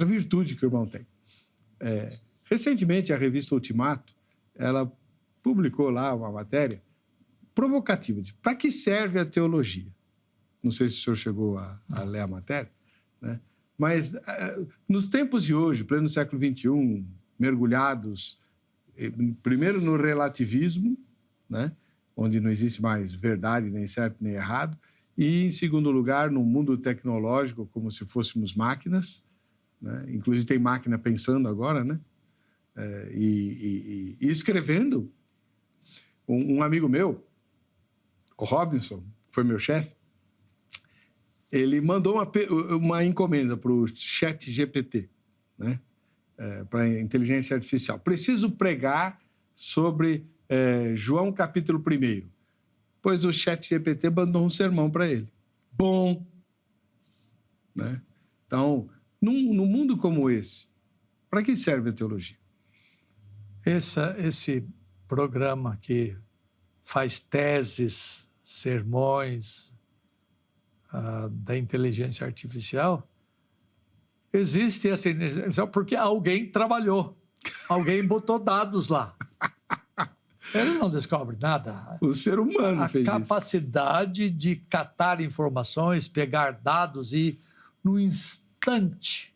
virtude que o irmão tem. Recentemente, a revista Ultimato, ela publicou lá uma matéria provocativa de para que serve a teologia. Não sei se o senhor chegou a ler a matéria, né? Mas nos tempos de hoje, pleno século XXI, mergulhados primeiro no relativismo, né? Onde não existe mais verdade, nem certo, nem errado, e, em segundo lugar, no mundo tecnológico, como se fôssemos máquinas, né? Inclusive tem máquina pensando agora, né? E escrevendo. Um amigo meu, o Robinson, que foi meu chefe, ele mandou uma encomenda para o ChatGPT, né? Para a inteligência artificial. Preciso pregar sobre João capítulo 1. Pois o ChatGPT mandou um sermão para ele. Bom! Né? Então, num mundo como esse, para que serve a teologia? Esse programa que faz teses, sermões da inteligência artificial, existe essa inteligência artificial porque alguém trabalhou, alguém botou dados lá. Ele não descobre nada. O ser humano fez isso. A capacidade de catar informações, pegar dados e, no instante,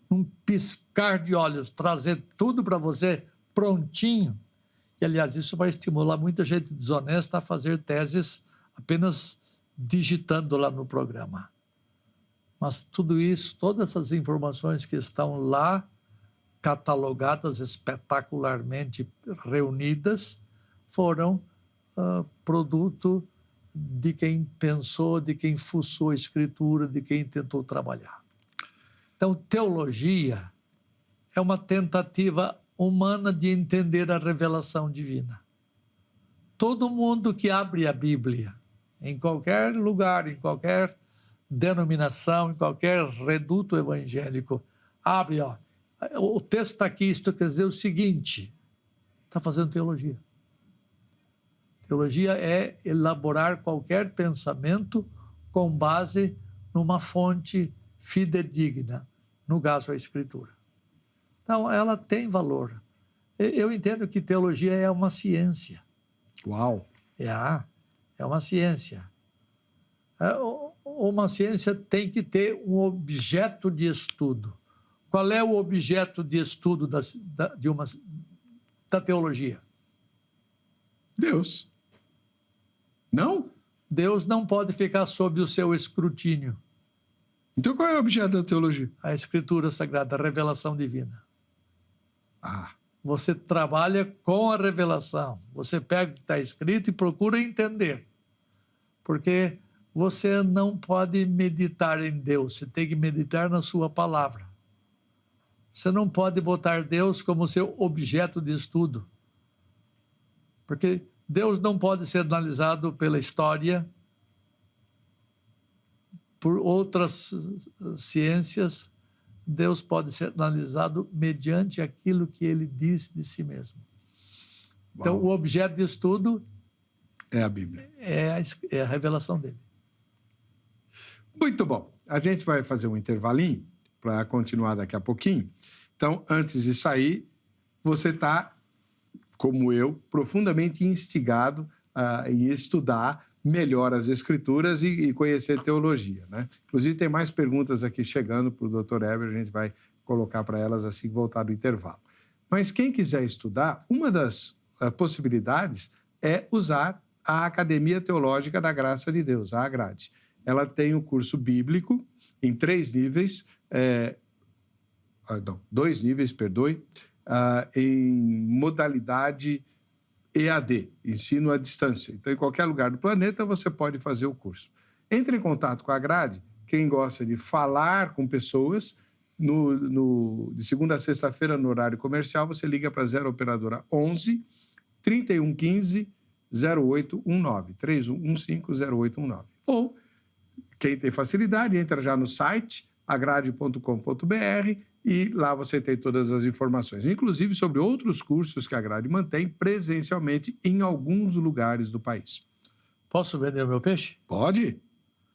num piscar de olhos, trazer tudo para você prontinho. E, aliás, isso vai estimular muita gente desonesta a fazer teses apenas digitando lá no programa. Mas tudo isso, todas essas informações que estão lá, catalogadas, espetacularmente reunidas, foram produto de quem pensou, de quem fuçou a Escritura, de quem tentou trabalhar. Então, teologia é uma tentativa humana de entender a revelação divina. Todo mundo que abre a Bíblia, em qualquer lugar, em qualquer denominação, em qualquer reduto evangélico, abre, o texto está aqui, isto quer dizer o seguinte, está fazendo teologia. Teologia é elaborar qualquer pensamento com base numa fonte fidedigna, no caso a Escritura. Então, ela tem valor. Eu entendo que teologia é uma ciência. Uau! É uma ciência. Uma ciência tem que ter um objeto de estudo. Qual é o objeto de estudo da teologia? Deus. Não? Deus não pode ficar sob o seu escrutínio. Então qual é o objeto da teologia? A Escritura Sagrada, a revelação divina. Você trabalha com a revelação. Você pega o que está escrito e procura entender. Porque você não pode meditar em Deus, você tem que meditar na sua palavra. Você não pode botar Deus como seu objeto de estudo. Porque Deus não pode ser analisado pela história, por outras ciências. Deus pode ser analisado mediante aquilo que ele diz de si mesmo. Uau. Então, o objeto de estudo é a Bíblia. É a revelação dele. Muito bom. A gente vai fazer um intervalinho para continuar daqui a pouquinho. Então, antes de sair, você está, como eu, profundamente instigado em estudar melhor as Escrituras e conhecer teologia, né? Inclusive, tem mais perguntas aqui chegando para o Dr. Heber, a gente vai colocar para elas assim que voltar do intervalo. Mas quem quiser estudar, uma das possibilidades é usar a Academia Teológica da Graça de Deus, a AGRADE. Ela tem um curso bíblico em 3 níveis, 2 níveis, perdoe, em modalidade EAD, ensino à distância. Então, em qualquer lugar do planeta, você pode fazer o curso. Entre em contato com a grade, quem gosta de falar com pessoas, de segunda a sexta-feira, no horário comercial, você liga para 0 operadora 11 3115-0819. 3115-0819. Ou, quem tem facilidade, entra já no site agrade.com.br e lá você tem todas as informações, inclusive sobre outros cursos que a Agrade mantém presencialmente em alguns lugares do país. Posso vender o meu peixe? Pode?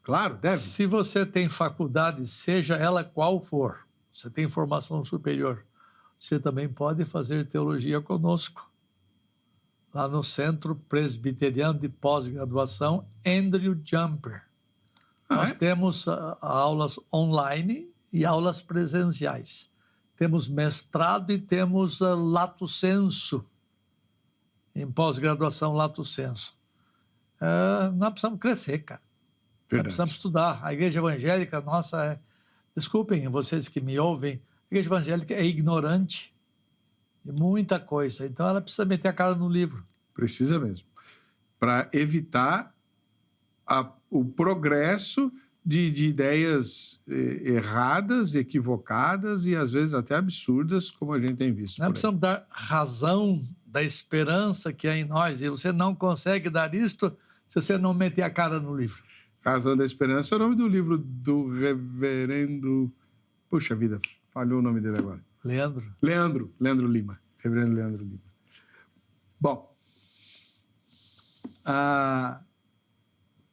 Claro, deve. Se você tem faculdade, seja ela qual for, você tem formação superior, você também pode fazer teologia conosco. Lá no Centro Presbiteriano de Pós-Graduação, Andrew Jumper. Nós temos aulas online e aulas presenciais. Temos mestrado e temos lato sensu, em pós-graduação lato sensu. Nós precisamos crescer, cara. Nós precisamos estudar. A igreja evangélica, nossa, desculpem vocês que me ouvem, a igreja evangélica é ignorante de muita coisa. Então ela precisa meter a cara no livro. Precisa mesmo. Para evitar o progresso de ideias erradas, equivocadas e às vezes até absurdas, como a gente tem visto. Nós precisamos dar razão da esperança que há em nós. E você não consegue dar isto se você não meter a cara no livro. Razão da Esperança é o nome do livro do reverendo... Puxa vida, falhou o nome dele agora. Leandro Lima. Reverendo Leandro Lima. Bom,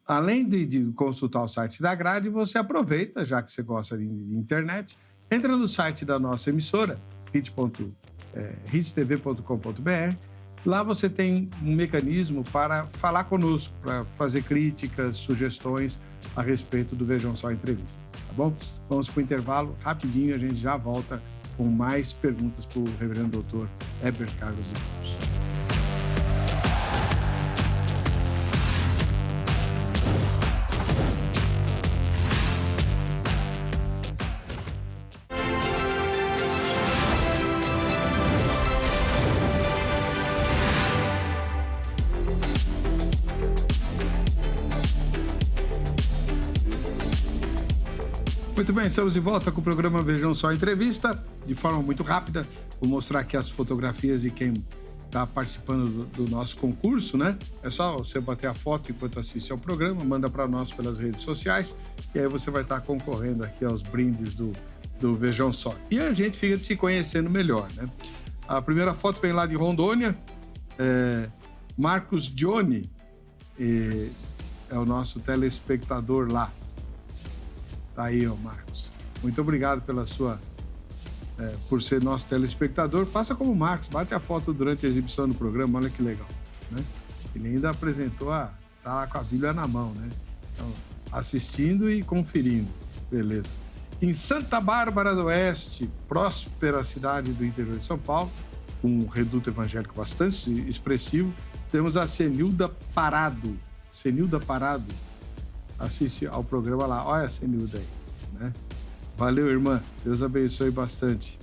além de consultar o site da Grade, você aproveita, já que você gosta de internet, entra no site da nossa emissora, hittv.com.br. Lá você tem um mecanismo para falar conosco, para fazer críticas, sugestões a respeito do Vejam Só Entrevista, tá bom? Vamos para o intervalo, rapidinho, a gente já volta com mais perguntas para o reverendo doutor Heber Carlos de Campos. Muito bem, estamos de volta com o programa Vejam Só Entrevista, de forma muito rápida. Vou mostrar aqui as fotografias de quem está participando do nosso concurso, né? É só você bater a foto enquanto assiste ao programa, manda para nós pelas redes sociais e aí você vai estar concorrendo aqui aos brindes do Vejam Só. E a gente fica te conhecendo melhor, né? A primeira foto vem lá de Rondônia, Marcos Johnny, é o nosso telespectador lá. Tá aí, ó, Marcos. Muito obrigado por ser nosso telespectador. Faça como o Marcos, bate a foto durante a exibição do programa, olha que legal, né? Ele ainda apresentou, tá lá com a Bíblia na mão, né? Então, assistindo e conferindo, beleza. Em Santa Bárbara do Oeste, próspera cidade do interior de São Paulo, com um reduto evangélico bastante expressivo, temos a Senilda Parado. Assiste ao programa lá. Olha a Senilda aí, né? Valeu, irmã. Deus abençoe bastante.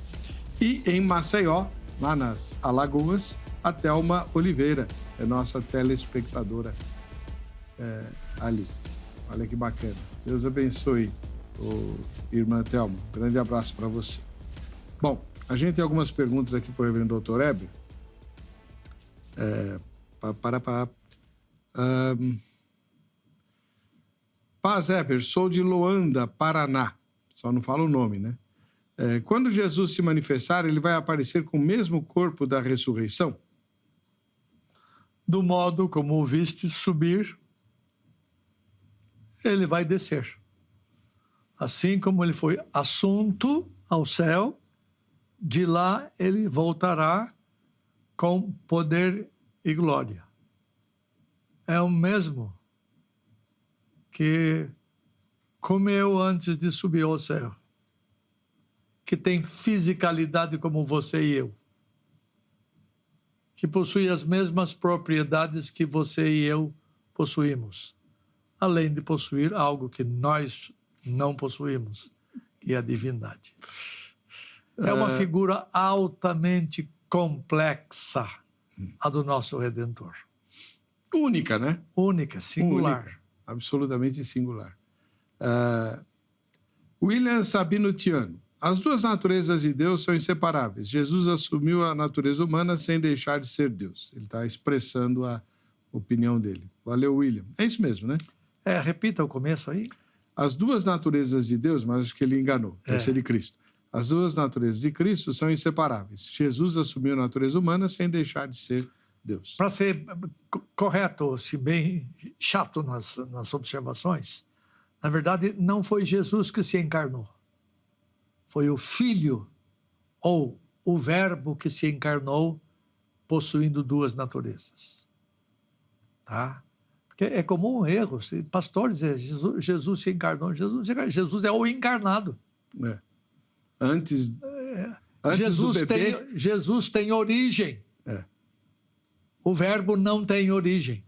E em Maceió, lá nas Alagoas, a Thelma Oliveira, é nossa telespectadora ali. Olha que bacana. Deus abençoe, irmã Thelma. Grande abraço para você. Bom, a gente tem algumas perguntas aqui para o reverendo doutor Heber. Paz, Heber, sou de Loanda, Paraná. Só não fala o nome, né? Quando Jesus se manifestar, ele vai aparecer com o mesmo corpo da ressurreição? Do modo como o viste subir, ele vai descer. Assim como ele foi assunto ao céu, de lá ele voltará com poder e glória. É o mesmo que comeu antes de subir ao céu, que tem fisicalidade como você e eu, que possui as mesmas propriedades que você e eu possuímos, além de possuir algo que nós não possuímos, que é a divindade. É uma figura altamente complexa, a do nosso Redentor. Única, né? Única, singular. Única. Absolutamente singular. William Sabino Tiano. As duas naturezas de Deus são inseparáveis. Jesus assumiu a natureza humana sem deixar de ser Deus. Ele está expressando a opinião dele. Valeu, William. É isso mesmo, né? Repita o começo aí. As duas naturezas de Deus, mas acho que ele enganou, deve ser de Cristo. As duas naturezas de Cristo são inseparáveis. Jesus assumiu a natureza humana sem deixar de ser Deus. Para ser correto, se bem chato nas observações, na verdade, não foi Jesus que se encarnou. Foi o Filho, ou o Verbo que se encarnou, possuindo duas naturezas. Tá? Porque é comum um erro. Pastores dizem, Jesus se encarnou. Jesus é o encarnado. Antes Jesus do bebê... Jesus tem origem. O Verbo não tem origem.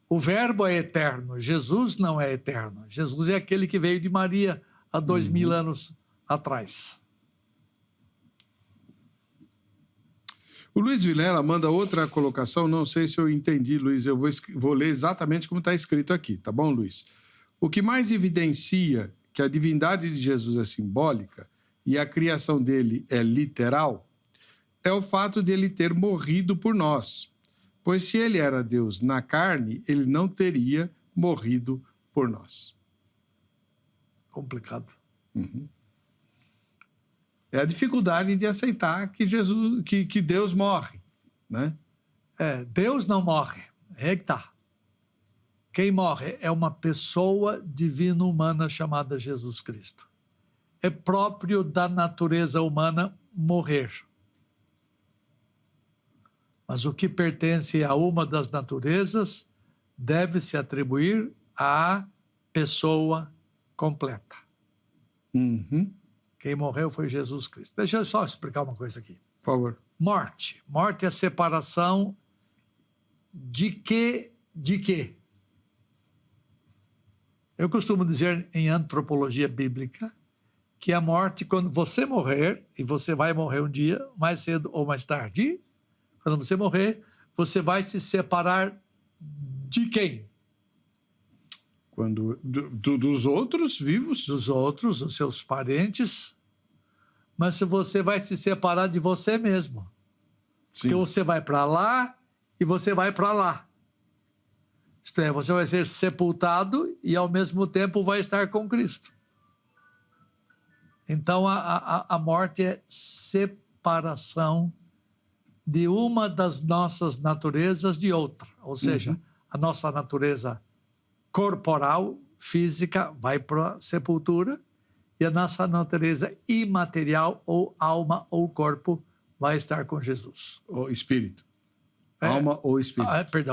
O Verbo é eterno. Jesus não é eterno. Jesus é aquele que veio de Maria há 2000 anos atrás. O Luiz Vilela manda outra colocação, não sei se eu entendi, Luiz, eu vou ler exatamente como está escrito aqui, tá bom, Luiz? O que mais evidencia que a divindade de Jesus é simbólica e a criação dele é literal é o fato de ele ter morrido por nós, pois se ele era Deus na carne, ele não teria morrido por nós. Complicado. É a dificuldade de aceitar que que Deus morre, né? Deus não morre. É que tá. Quem morre é uma pessoa divino-humana chamada Jesus Cristo. É próprio da natureza humana morrer. Mas o que pertence a uma das naturezas deve se atribuir à pessoa completa. Quem morreu foi Jesus Cristo. Deixa eu só explicar uma coisa aqui. Por favor. Morte. Morte é separação de quê? De quê? Eu costumo dizer em antropologia bíblica que a morte, quando você morrer, e você vai morrer um dia, mais cedo ou mais tarde, quando você morrer, você vai se separar de quem? Dos outros vivos? Dos outros, dos seus parentes. Mas você vai se separar de você mesmo. Sim. Porque você vai para lá e você vai para lá. Isto é, você vai ser sepultado e, ao mesmo tempo, vai estar com Cristo. Então, a morte é separação de uma das nossas naturezas de outra. Ou seja, a nossa natureza corporal, física, vai para a sepultura e a nossa natureza imaterial, ou alma ou corpo, vai estar com Jesus. O espírito. Alma ou espírito.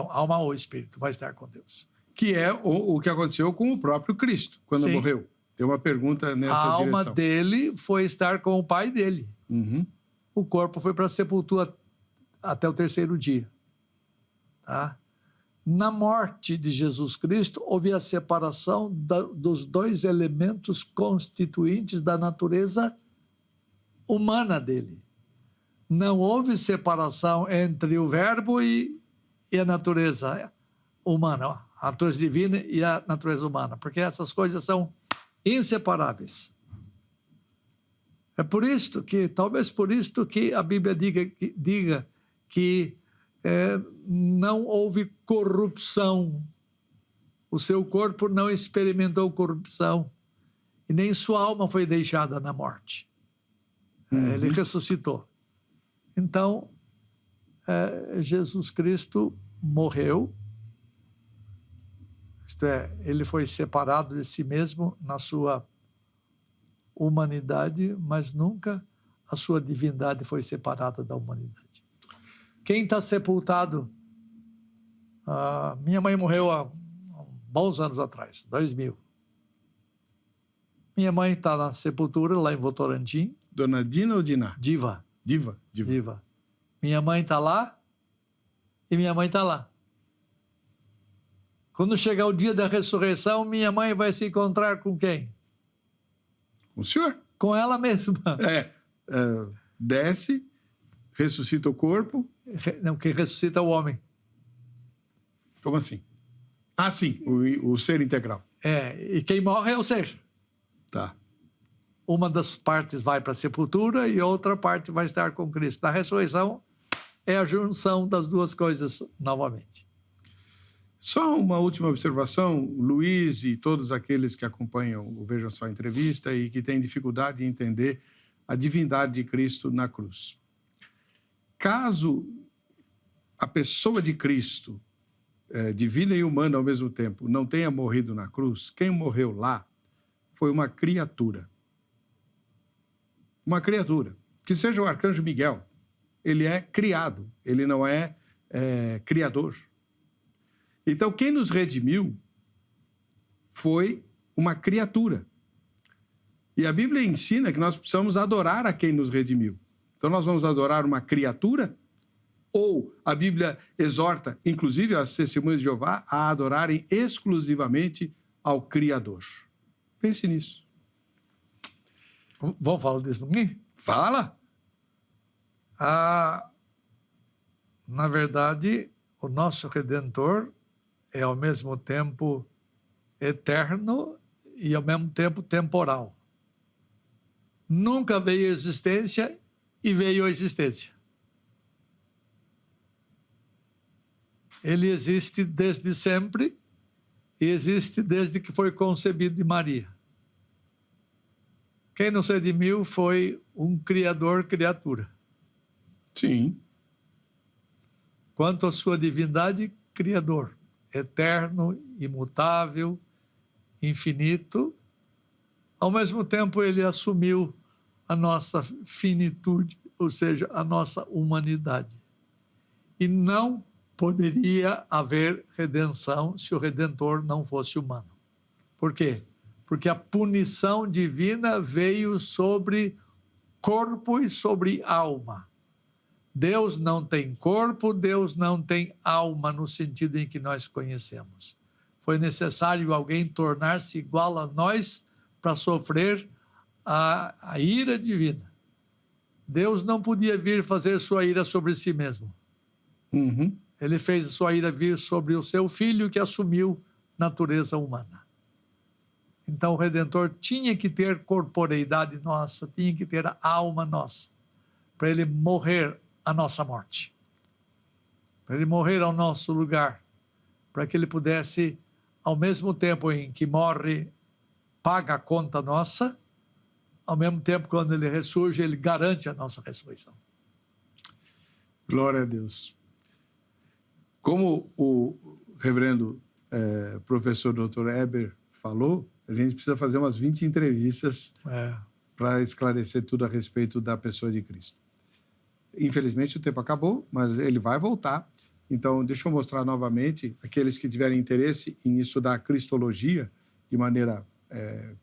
Alma ou espírito, vai estar com Deus. Que é o que aconteceu com o próprio Cristo, quando morreu. Tem uma pergunta nessa direção. A alma dele foi estar com o Pai dele. O corpo foi para a sepultura até o terceiro dia. Tá? Na morte de Jesus Cristo, houve a separação dos dois elementos constituintes da natureza humana dele. Não houve separação entre o Verbo e a natureza humana, a natureza divina e a natureza humana, porque essas coisas são inseparáveis. É por isto que, talvez por isto que a Bíblia diga que não houve corrupção. O seu corpo não experimentou corrupção e nem sua alma foi deixada na morte. Ele ressuscitou. Então, Jesus Cristo morreu, isto é, ele foi separado de si mesmo na sua humanidade, mas nunca a sua divindade foi separada da humanidade. Quem está sepultado? Minha mãe morreu há bons anos atrás, 2000. Minha mãe está na sepultura lá em Votorantim. Dona Dina ou Diná? Diva. Diva. Minha mãe está lá e minha mãe está lá. Quando chegar o dia da ressurreição, minha mãe vai se encontrar com quem? O senhor? Com ela mesma. Desce, ressuscita o corpo. Não, quem ressuscita é o homem. Como assim? Sim, o ser integral. E quem morre é o ser. Tá. uma das partes vai para a sepultura e outra parte vai estar com Cristo. Na ressurreição é a junção das duas coisas novamente. Só uma última observação, Luiz e todos aqueles que acompanham o Vejam Só a Entrevista e que têm dificuldade de entender a divindade de Cristo na cruz. Caso a pessoa de Cristo, divina e humana ao mesmo tempo, não tenha morrido na cruz, quem morreu lá foi uma criatura. Uma criatura. Que seja o arcanjo Miguel. Ele é criado, ele não é criador. Então, quem nos redimiu foi uma criatura. E a Bíblia ensina que nós precisamos adorar a quem nos redimiu. Então, nós vamos adorar uma criatura? Ou a Bíblia exorta, inclusive as testemunhas de Jeová, a adorarem exclusivamente ao Criador? Pense nisso. Vamos falar disso um pouquinho? Fala! Na verdade, o nosso Redentor é ao mesmo tempo eterno e ao mesmo tempo temporal. Nunca veio a existência e veio a existência. Ele existe desde sempre e existe desde que foi concebido de Maria. Quem nos redimiu foi um criador-criatura. Sim. Quanto à sua divindade, criador, eterno, imutável, infinito. Ao mesmo tempo, ele assumiu a nossa finitude, ou seja, a nossa humanidade. E não poderia haver redenção se o Redentor não fosse humano. Por quê? Porque a punição divina veio sobre corpo e sobre alma. Deus não tem corpo, Deus não tem alma no sentido em que nós conhecemos. Foi necessário alguém tornar-se igual a nós para sofrer a ira divina. Deus não podia vir fazer sua ira sobre si mesmo. Uhum. Ele fez sua ira vir sobre o seu filho que assumiu natureza humana. Então o Redentor tinha que ter corporeidade nossa, tinha que ter a alma nossa, para ele morrer a nossa morte, para ele morrer ao nosso lugar, para que ele pudesse, ao mesmo tempo em que morre, paga a conta nossa, ao mesmo tempo, quando ele ressurge, ele garante a nossa ressurreição. Glória a Deus. Como o reverendo professor Dr. Eber falou, a gente precisa fazer umas 20 entrevistas para esclarecer tudo a respeito da pessoa de Cristo. Infelizmente, o tempo acabou, mas ele vai voltar. Então, deixa eu mostrar novamente, aqueles que tiverem interesse em estudar cristologia de maneira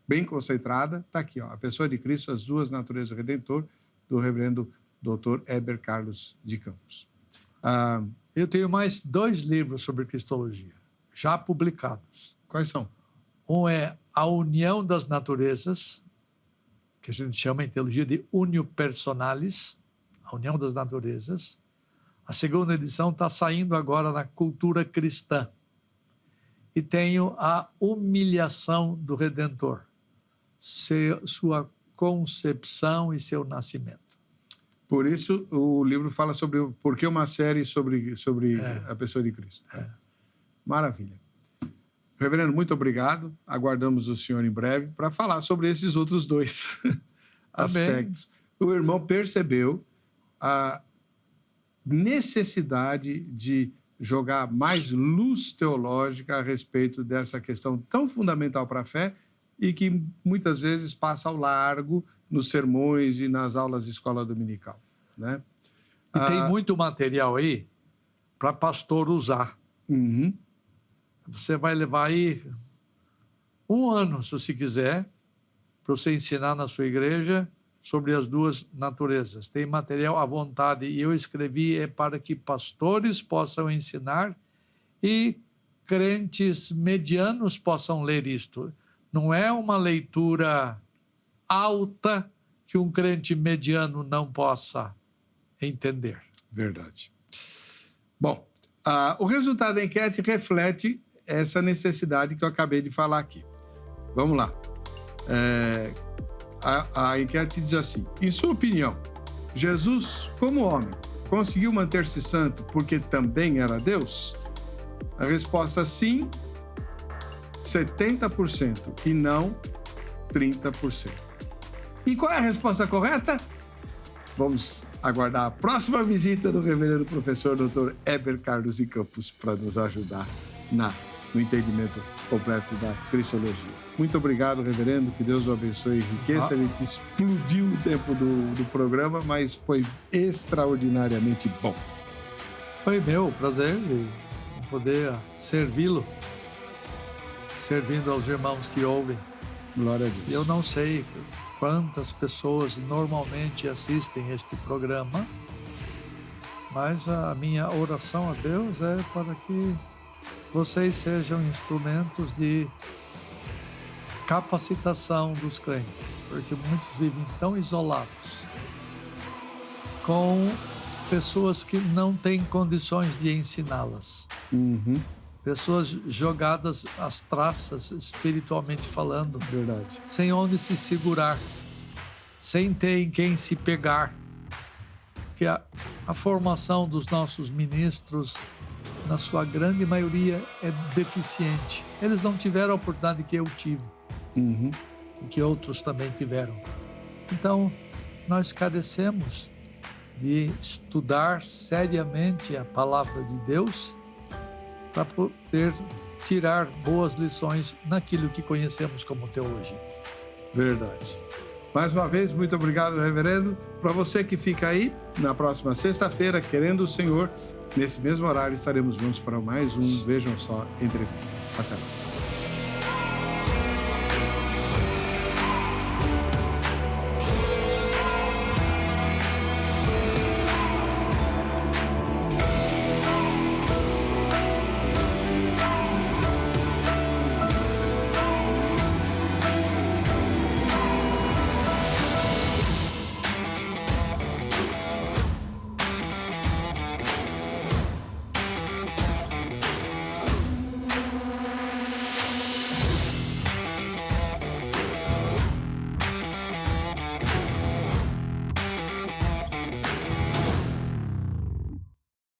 bem concentrada, está aqui, ó, A Pessoa de Cristo, as Duas Naturezas do Redentor, do reverendo Dr. Eber Carlos de Campos. Eu tenho mais 2 livros sobre cristologia, já publicados. Quais são? Um é A União das Naturezas, que a gente chama em teologia de Unio Personalis, a União das Naturezas. A segunda edição está saindo agora na Cultura Cristã. E tenho A Humilhação do Redentor, sua concepção e seu nascimento. Por isso, o livro fala sobre por que uma série sobre a pessoa de Cristo. Maravilha. Reverendo, muito obrigado. Aguardamos o senhor em breve para falar sobre esses outros 2 aspectos. O irmão percebeu a necessidade de jogar mais luz teológica a respeito dessa questão tão fundamental para a fé e que muitas vezes passa ao largo nos sermões e nas aulas de escola dominical, né? E tem muito material aí para pastor usar. Uhum. Você vai levar aí 1 ano, se você quiser, para você ensinar na sua igreja sobre as duas naturezas. Tem material à vontade e eu escrevi para que pastores possam ensinar e crentes medianos possam ler isto. Não é uma leitura alta que um crente mediano não possa entender. Verdade. Bom, o resultado da enquete reflete essa necessidade que eu acabei de falar aqui. Vamos lá. a enquete diz assim: em sua opinião, Jesus, como homem, conseguiu manter-se santo porque também era Deus? A resposta sim, 70%, e não 30%. E qual é a resposta correta? Vamos aguardar a próxima visita do reverendo professor Dr. Heber Carlos de Campos para nos ajudar no entendimento completo da Cristologia. Muito obrigado, reverendo, que Deus o abençoe e enriqueça. A gente explodiu o tempo do programa, mas foi extraordinariamente bom. Foi meu prazer em poder servi-lo, servindo aos irmãos que ouvem. Glória a Deus. Eu não sei quantas pessoas normalmente assistem este programa, mas a minha oração a Deus é para que vocês sejam instrumentos de capacitação dos crentes, porque muitos vivem tão isolados, com pessoas que não têm condições de ensiná-las. Pessoas jogadas às traças, espiritualmente falando. Verdade. Sem onde se segurar, sem ter em quem se pegar. Porque a formação dos nossos ministros, na sua grande maioria, é deficiente. Eles não tiveram a oportunidade que eu tive. E que outros também tiveram. Então, nós carecemos de estudar seriamente a palavra de Deus para poder tirar boas lições naquilo que conhecemos como teologia. Verdade. Mais uma vez, muito obrigado, reverendo. Para você que fica aí, na próxima sexta-feira, querendo o Senhor, nesse mesmo horário, estaremos juntos para mais um Vejam Só Entrevista. Até lá.